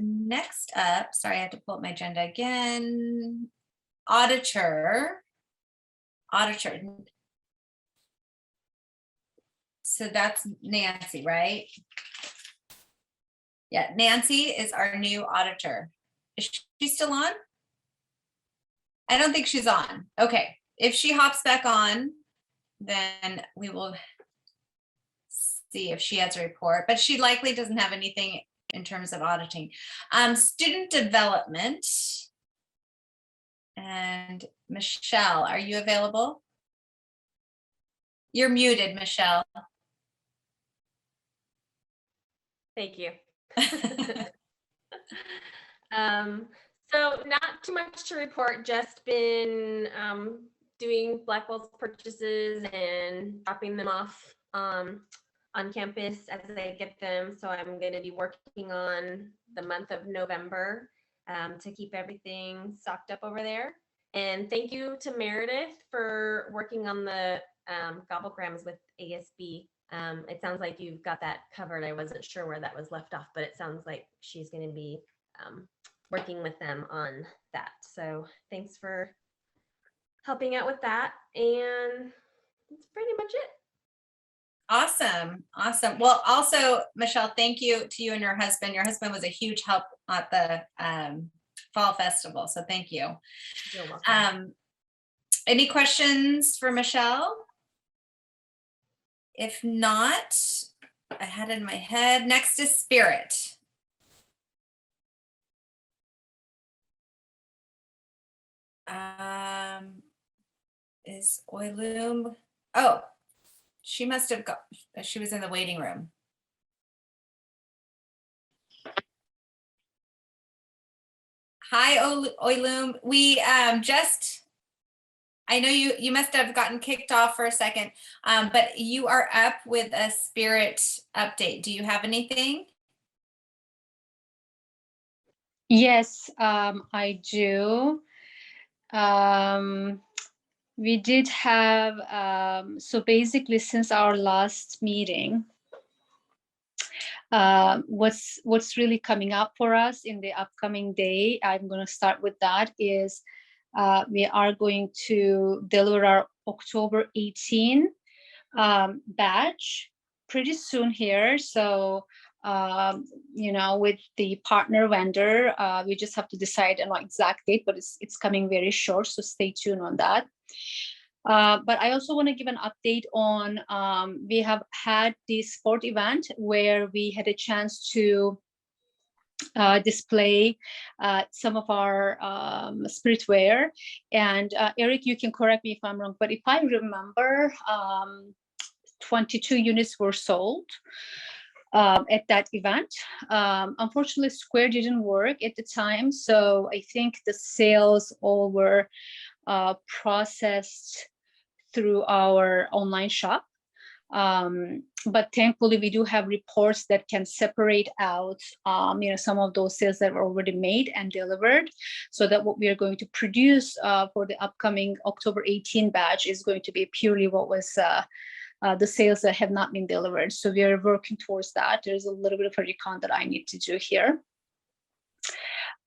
next up, sorry, I have to pull up my agenda again. Auditor. So that's Nancy, right? Yeah, Nancy is our new auditor. Is she still on? I don't think she's on. Okay, if she hops back on, then we will see if she has a report, but she likely doesn't have anything in terms of auditing. Student development. And Michelle, are you available? You're muted, Michelle. Thank you. So not too much to report, just been doing Blackwell's purchases and dropping them off on campus as I get them. So I'm going to be working on the month of November to keep everything stocked up over there. And thank you to Meredith for working on the gobblegrams with ASB. It sounds like you've got that covered. I wasn't sure where that was left off, but it sounds like she's going to be working with them on that. So thanks for helping out with that. And that's pretty much it. Awesome. Awesome. Well, also, Michelle, thank you to you and your husband. Your husband was a huge help at the Fall Festival. So thank you. You're welcome. Any questions for Michelle? If not, I had it in my head. Next is Spirit. Is Oilum? Oh, she must have got, she was in the waiting room. Hi, Oilum. We just, I know you must have gotten kicked off for a second, but you are up with a Spirit update. Do you have anything? Yes, I do. We did have, so basically since our last meeting, what's really coming up for us in the upcoming day, I'm going to start with that, is we are going to deliver our October 18 batch pretty soon here. So, with the partner vendor, we just have to decide an exact date, but it's coming very short. So stay tuned on that. But I also want to give an update on, we have had the sport event where we had a chance to display some of our spirit wear. And Eric, you can correct me if I'm wrong, but if I remember, 22 units were sold at that event. Unfortunately, Square didn't work at the time, so I think the sales all were processed through our online shop. But thankfully, we do have reports that can separate out, some of those sales that were already made and delivered, so that what we are going to produce for the upcoming October 18 batch is going to be purely what was the sales that have not been delivered. So we are working towards that. There's a little bit of a recon that I need to do here.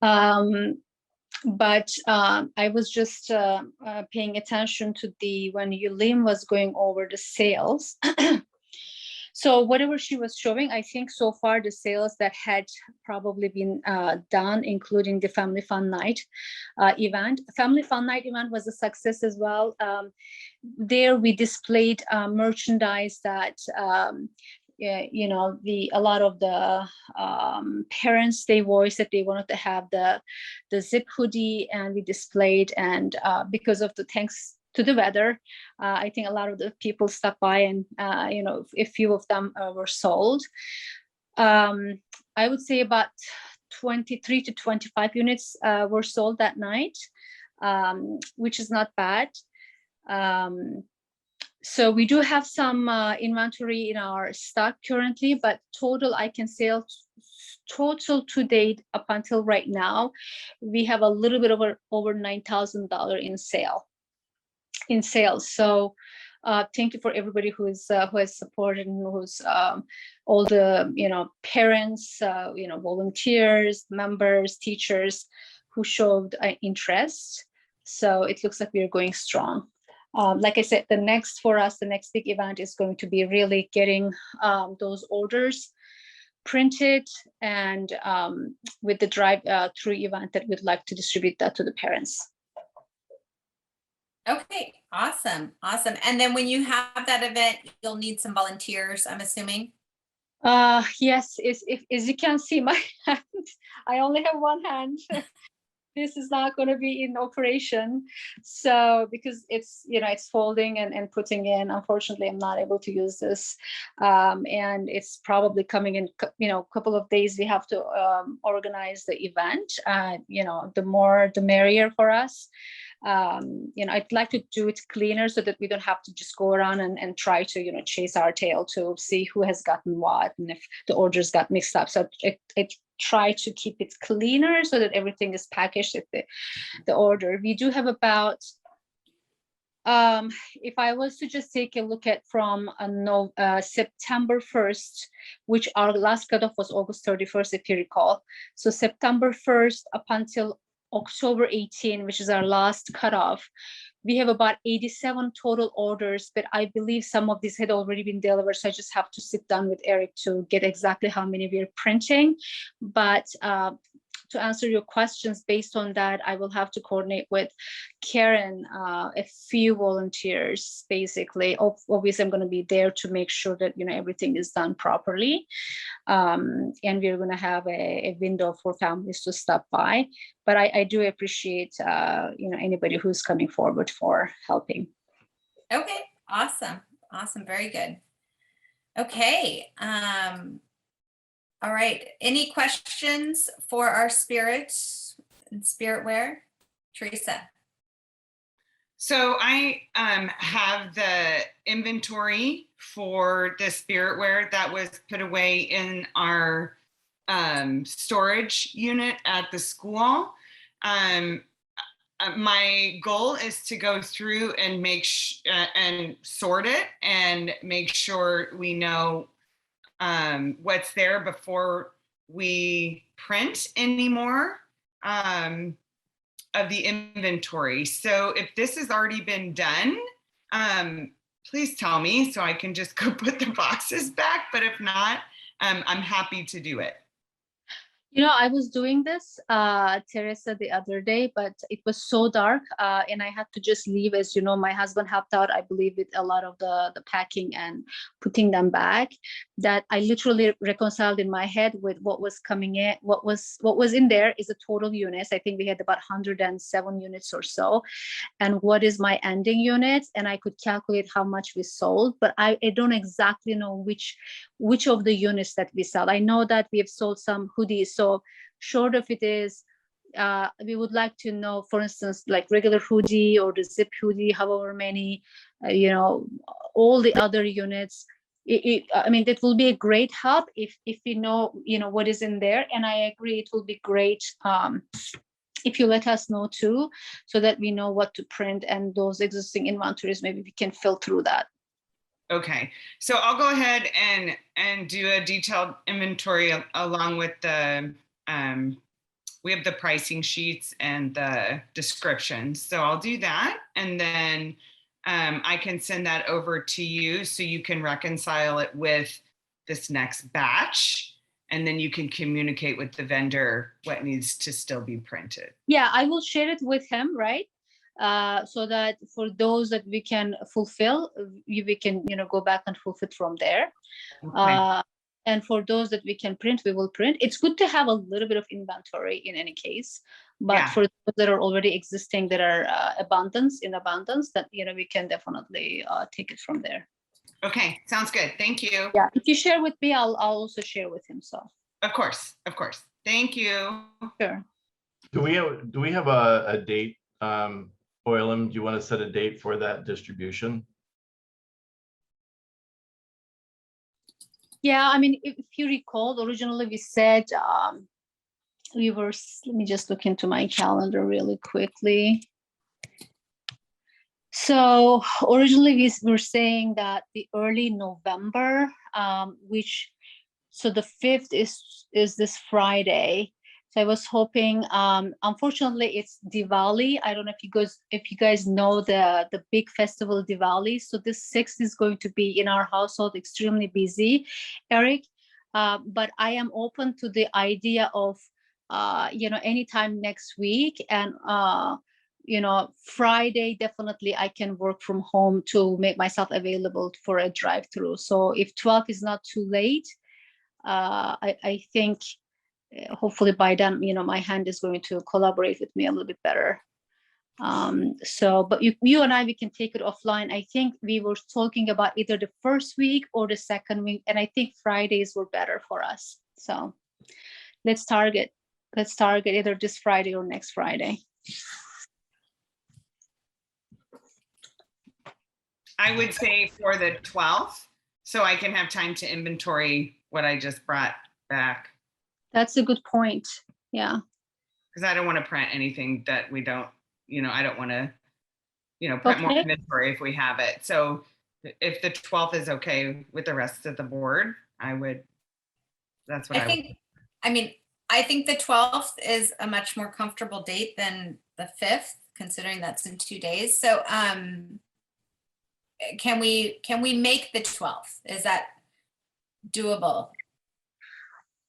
But I was just paying attention to when Yulin was going over the sales. So whatever she was showing, I think so far the sales that had probably been done, including the Family Fun Night event. Family Fun Night event was a success as well. There we displayed merchandise that a lot of the parents, they voiced that they wanted to have the zip hoodie, and we displayed, and because of the thanks to the weather, I think a lot of the people stopped by, and a few of them were sold. I would say about 23 to 25 units were sold that night, which is not bad. So we do have some inventory in our stock currently, but total I can say total to date up until right now, we have a little bit over $9,000 in sales. So thank you for everybody who has supported, and who's all the parents, volunteers, members, teachers who showed interest. So it looks like we are going strong. Like I said, the next big event is going to be really getting those orders printed, and with the drive-through event that we'd like to distribute that to the parents. Okay, awesome. And then when you have that event, you'll need some volunteers, I'm assuming. Yes, as you can see my hand, I only have one hand. This is not going to be in operation. So because it's folding and putting in, unfortunately, I'm not able to use this. And it's probably coming in, a couple of days. We have to organize the event. The more, the merrier for us. I'd like to do it cleaner so that we don't have to just go around and try to, chase our tail to see who has gotten what and if the orders got mixed up. So it try to keep it cleaner so that everything is packaged at the order. We do have about, if I was to just take a look at from September 1st, which our last cutoff was August 31st, if you recall. So September 1st up until October 18, which is our last cutoff, we have about 87 total orders, but I believe some of these had already been delivered. So I just have to sit down with Eric to get exactly how many we're printing. But to answer your questions based on that, I will have to coordinate with Karen, a few volunteers, basically. Obviously, I'm going to be there to make sure that everything is done properly. And we're going to have a window for families to stop by. But I do appreciate anybody who's coming forward for helping. Okay, awesome, very good. Okay. All right. Any questions for our spirit and spirit wear? Teresa. So I have the inventory for the spirit wear that was put away in our storage unit at the school. My goal is to go through and and sort it and make sure we know what's there before we print anymore of the inventory. So if this has already been done, please tell me so I can just go put the boxes back. But if not, I'm happy to do it. You know, I was doing this, Teresa, the other day, but it was so dark and I had to just leave. As you know, my husband helped out, I believe, with a lot of the packing and putting them back, that I literally reconciled in my head with what was coming in. What was in there is a total units. I think we had about 107 units or so. And what is my ending units? And I could calculate how much we sold, but I don't exactly know which of the units that we sell. I know that we have sold some hoodies. So short of it is, we would like to know, for instance, like regular hoodie or the zip hoodie, however many, all the other units. I mean, that will be a great help if we know, what is in there. And I agree, it will be great if you let us know too, so that we know what to print, and those existing inventories, maybe we can fill through that. Okay, so I'll go ahead and do a detailed inventory along with the, we have the pricing sheets and the descriptions. So I'll do that. And then I can send that over to you so you can reconcile it with this next batch. And then you can communicate with the vendor what needs to still be printed. Yeah, I will share it with him, right? So that for those that we can fulfill, we can, go back and fulfill from there. Okay. And for those that we can print, we will print. It's good to have a little bit of inventory in any case, but Yeah. for those that are already existing, that are in abundance, that, we can definitely take it from there. Okay, sounds good. Thank you. Yeah, if you share with me, I'll also share with him. So Of course. Thank you. sure. Do we have a date? Oilam, do you want to set a date for that distribution? Yeah, I mean, if you recall, originally we said let me just look into my calendar really quickly. So originally we were saying that the early November, so the 5th is this Friday. So I was hoping, unfortunately it's Diwali. I don't know if you guys know the big festival Diwali. So this 6th is going to be in our household extremely busy, Eric. But I am open to the idea of, anytime next week, and Friday, definitely I can work from home to make myself available for a drive-through. So if 12 is not too late, I think hopefully by then, my hand is going to collaborate with me a little bit better. But you and I, we can take it offline. I think we were talking about either the first week or the second week, and I think Fridays were better for us. So let's target either this Friday or next Friday. I would say for the 12th, so I can have time to inventory what I just brought back. That's a good point. Yeah. Because I don't want to print anything that we don't, I don't want to, print more inventory if we have it. So if the 12th is okay with the rest of the board, that's what I think the 12th is a much more comfortable date than the 5th, considering that's in 2 days. So can we make the 12th? Is that doable?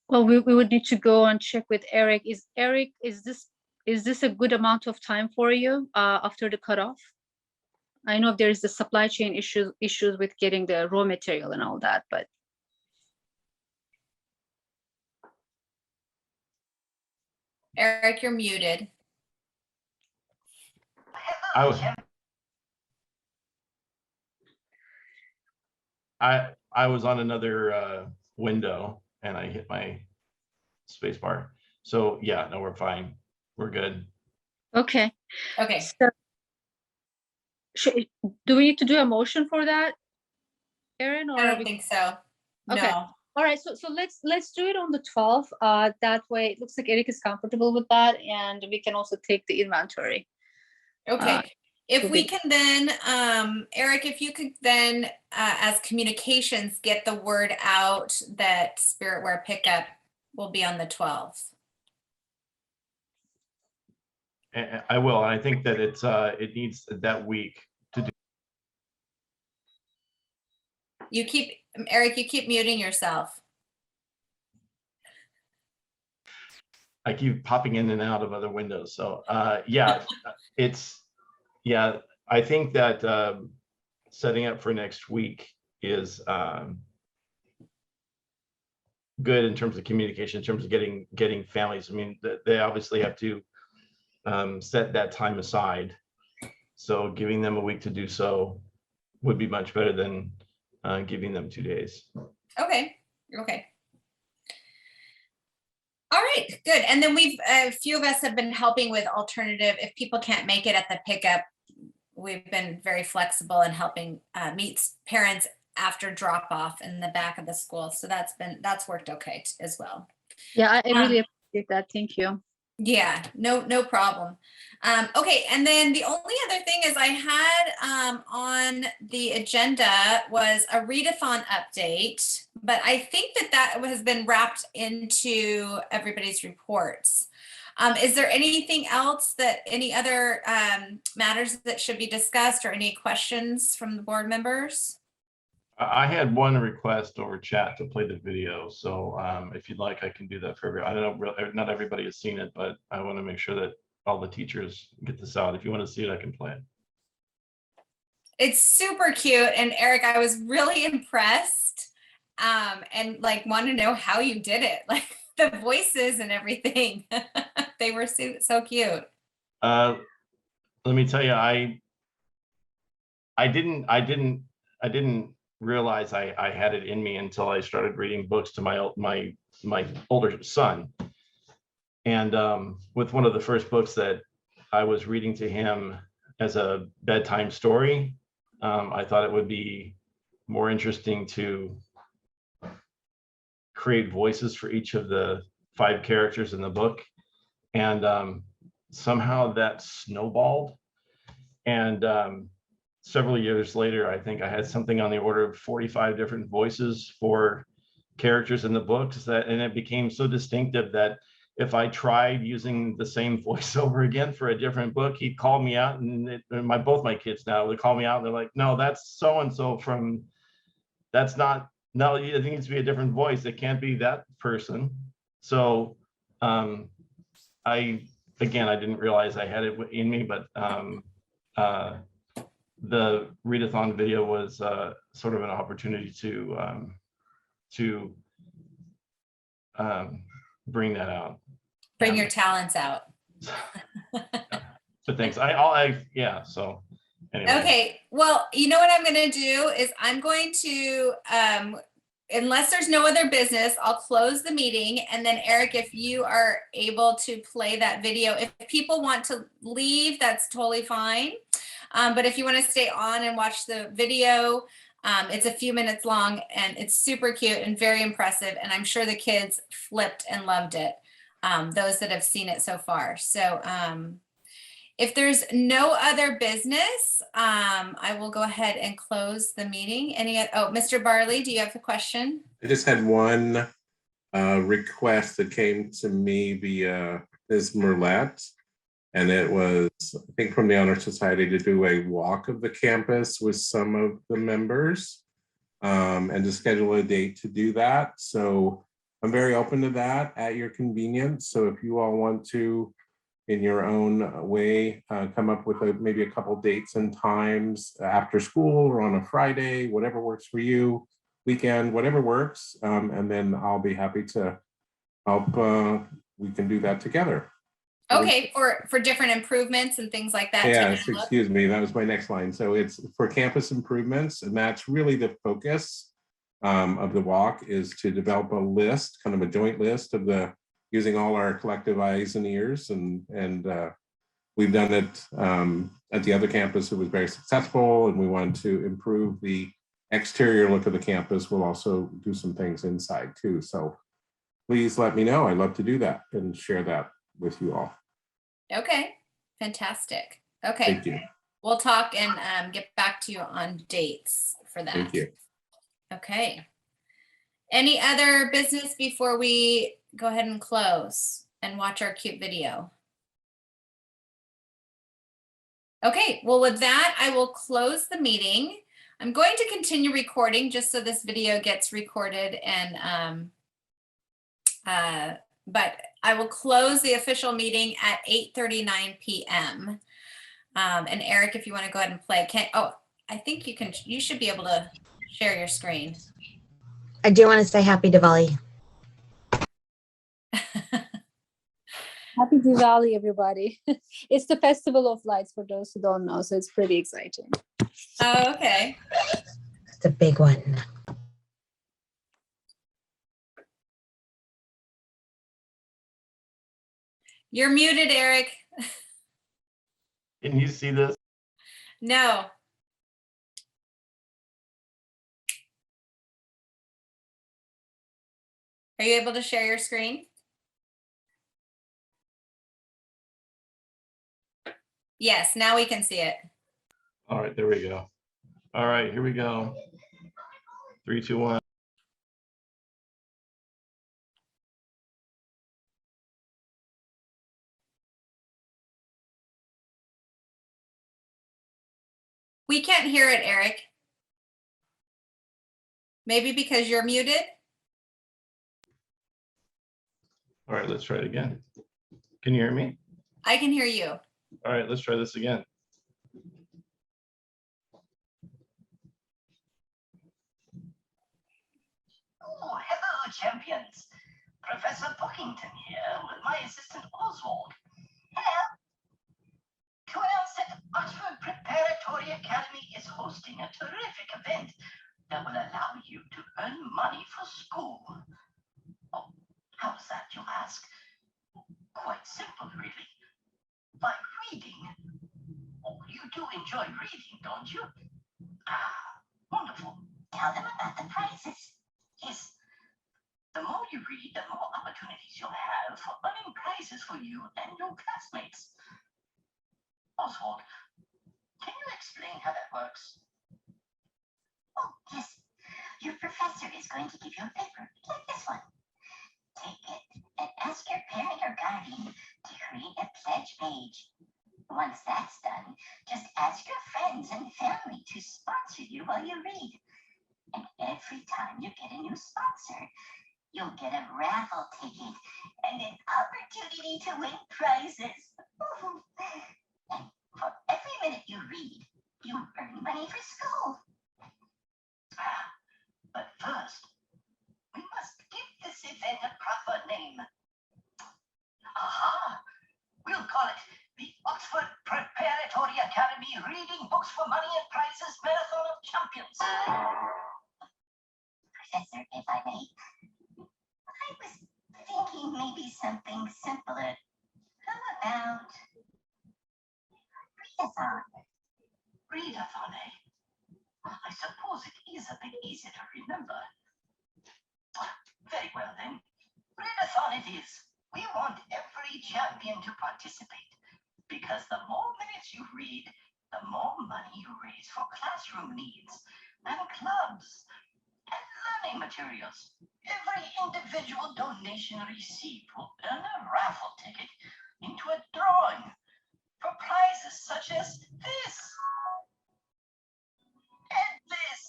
Well, we would need to go and check with Eric. Is this a good amount of time for you after the cutoff? I know there is the supply chain issues with getting the raw material and all that, but Eric, you're muted. I was on another window and I hit my space bar. So yeah, no, we're fine. We're good. okay. Okay. So, do we need to do a motion for that, Erin? Or I don't think so. Okay. No. All right, so let's do it on the 12th. That way, it looks like Eric is comfortable with that, and we can also take the inventory. Okay, if so we we- can then, Eric, if you could then, as communications, get the word out that Spirit Wear pickup will be on the 12th. I will. And I think that it needs that week to do. Eric, you keep muting yourself. I keep popping in and out of other windows. So yeah, I think that setting up for next week is good in terms of communication, in terms of getting families. I mean, they obviously have to set that time aside. So giving them a week to do so would be much better than giving them 2 days. Okay. All right, good. And then a few of us have been helping with alternative. If people can't make it at the pickup, we've been very flexible in helping meet parents after drop off in the back of the school. So that's worked okay as well. Yeah, I really appreciate that. Thank you. Yeah, no problem. Okay, and then the only other thing is I had on the agenda was a readathon update, but I think that has been wrapped into everybody's reports. Is there anything else any other matters that should be discussed or any questions from the board members? I had one request over chat to play the video. So if you'd like, I can do that for everybody. I don't know, not everybody has seen it, but I want to make sure that all the teachers get this out. If you want to see it, I can play it. It's super cute. And Eric, I was really impressed and like want to know how you did it. Like the voices and everything. They were so cute. Let me tell you, I didn't realize I had it in me until I started reading books to my older son. And with one of the first books that I was reading to him as a bedtime story, I thought it would be more interesting to create voices for each of the 5 characters in the book. And somehow that snowballed. And several years later, I think I had something on the order of 45 different voices for characters in the books, and it became so distinctive that if I tried using the same voiceover again for a different book, he'd call me out, and both my kids now would call me out, and they're like, "No, that's so-and-so from, that's not, no, it needs to be a different voice. It can't be that person." So I didn't realize I had it in me, but the readathon video was sort of an opportunity to bring that out. Bring your talents out. But thanks. So anyway. Okay, well, you know what I'm going to do is I'm going to, unless there's no other business, I'll close the meeting. And then Eric, if you are able to play that video, if people want to leave, that's totally fine. But if you want to stay on and watch the video, it's a few minutes long and it's super cute and very impressive. And I'm sure the kids flipped and loved it, those that have seen it so far. So if there's no other business, I will go ahead and close the meeting. Mr. Barley, do you have a question? I just had one request that came to me via Ms. Merlette. And it was, I think, from the Honor Society to do a walk of the campus with some of the members and to schedule a date to do that. So I'm very open to that at your convenience. So if you all want to, in your own way, come up with maybe a couple dates and times after school or on a Friday, whatever works for you, weekend, whatever works. And then I'll be happy to help. We can do that together. Okay, for different improvements and things like that. Yes, excuse me, that was my next line. So it's for campus improvements, and that's really the focus of the walk, is to develop a list, kind of a joint list of using all our collective eyes and ears, and we've done it at the other campus. It was very successful, and we wanted to improve the exterior look of the campus. We'll also do some things inside too. So please let me know. I'd love to do that and share that with you all. Okay, fantastic. Okay, Thank you. we'll talk and get back to you on dates for that. Thank you. Okay. Any other business before we go ahead and close and watch our cute video? Okay, well, with that, I will close the meeting. I'm going to continue recording just so this video gets recorded and but I will close the official meeting at 8:39 p.m. And Eric, if you want to go ahead and play, I think you should be able to share your screen. I do want to say happy Diwali. Happy Diwali, everybody. It's the Festival of Lights for those who don't know, so it's pretty exciting. Oh, okay. It's a big one. You're muted, Eric. Can you see this? No. Are you able to share your screen? Yes, now we can see it. All right, there we go. All right, here we go. 3, 2, 1. We can't hear it, Eric. Maybe because you're muted? All right, let's try it again. Can you hear me? I can hear you. All right, let's try this again. Oh, hello, champions. Professor Bookington here with my assistant Oswald. Hello. To announce that Oxford Preparatory Academy is hosting a terrific event that will allow you to earn money for school. Oh, how's that, you ask? Quite simple, really. By reading. Oh, you do enjoy reading, don't you? Ah, wonderful. Tell them about the prizes. Yes. The more you read, the more opportunities you'll have for earning prizes for you and your classmates. Oswald, can you explain how that works? Oh, yes. Your professor is going to give you a paper like this one. Take it and ask your parent or guardian to create a pledge page. Once that's done, just ask your friends and family to sponsor you while you read. And every time you get a new sponsor, you'll get a raffle ticket and an opportunity to win prizes. And for every minute you read, you earn money for school. But first, we must give this event a proper name. Aha! We'll call it the Oxford Preparatory Academy Reading Books for Money and Prizes Marathon of Champions. Professor, if I may, I was thinking maybe something simpler. How about readathon? Readathon, eh? I suppose it is a bit easier to remember. Very well then. Readathon it is. We want every champion to participate because the more minutes you read, the more money you raise for classroom needs and clubs and learning materials. Every individual donation received will earn a raffle ticket into a drawing for prizes such as this and this.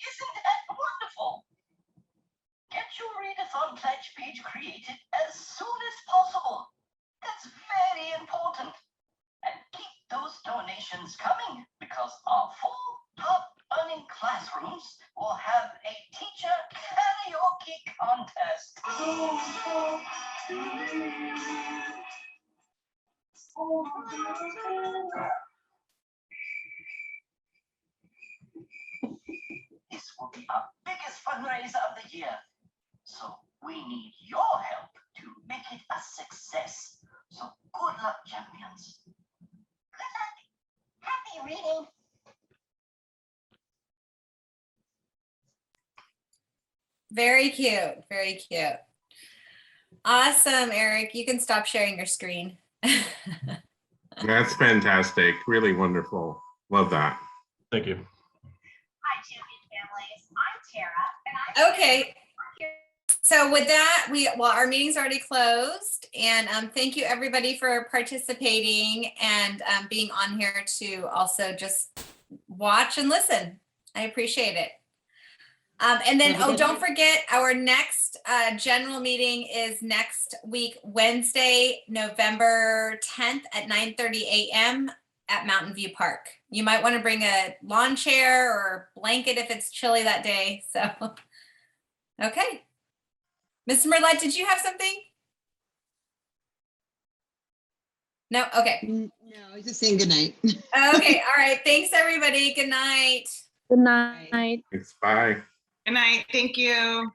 Isn't that wonderful? Get your readathon pledge page created as soon as possible. That's very important. And keep those donations coming because our 4 top earning classrooms will have a teacher karaoke contest. This will be our biggest fundraiser of the year. So we need your help to make it a success. So good luck, champions. Good luck. Happy reading. Very cute. Very cute. Awesome, Eric. You can stop sharing your screen. That's fantastic. Really wonderful. Love that. Thank you. Hi, champion families. I'm Tara, and I'm Okay. So with that, our meeting's already closed, and thank you everybody for participating and being on here to also just watch and listen. I appreciate it. And then, don't forget, our next general meeting is next week, Wednesday, November 10th at 9:30 a.m. at Mountain View Park. You might want to bring a lawn chair or blanket if it's chilly that day. So, okay. Mr. Merlette, did you have something? No? Okay. No, I was just saying good night. Okay. All right. Thanks, everybody. Good night. Good night. Thanks. Bye. Good night. Thank you.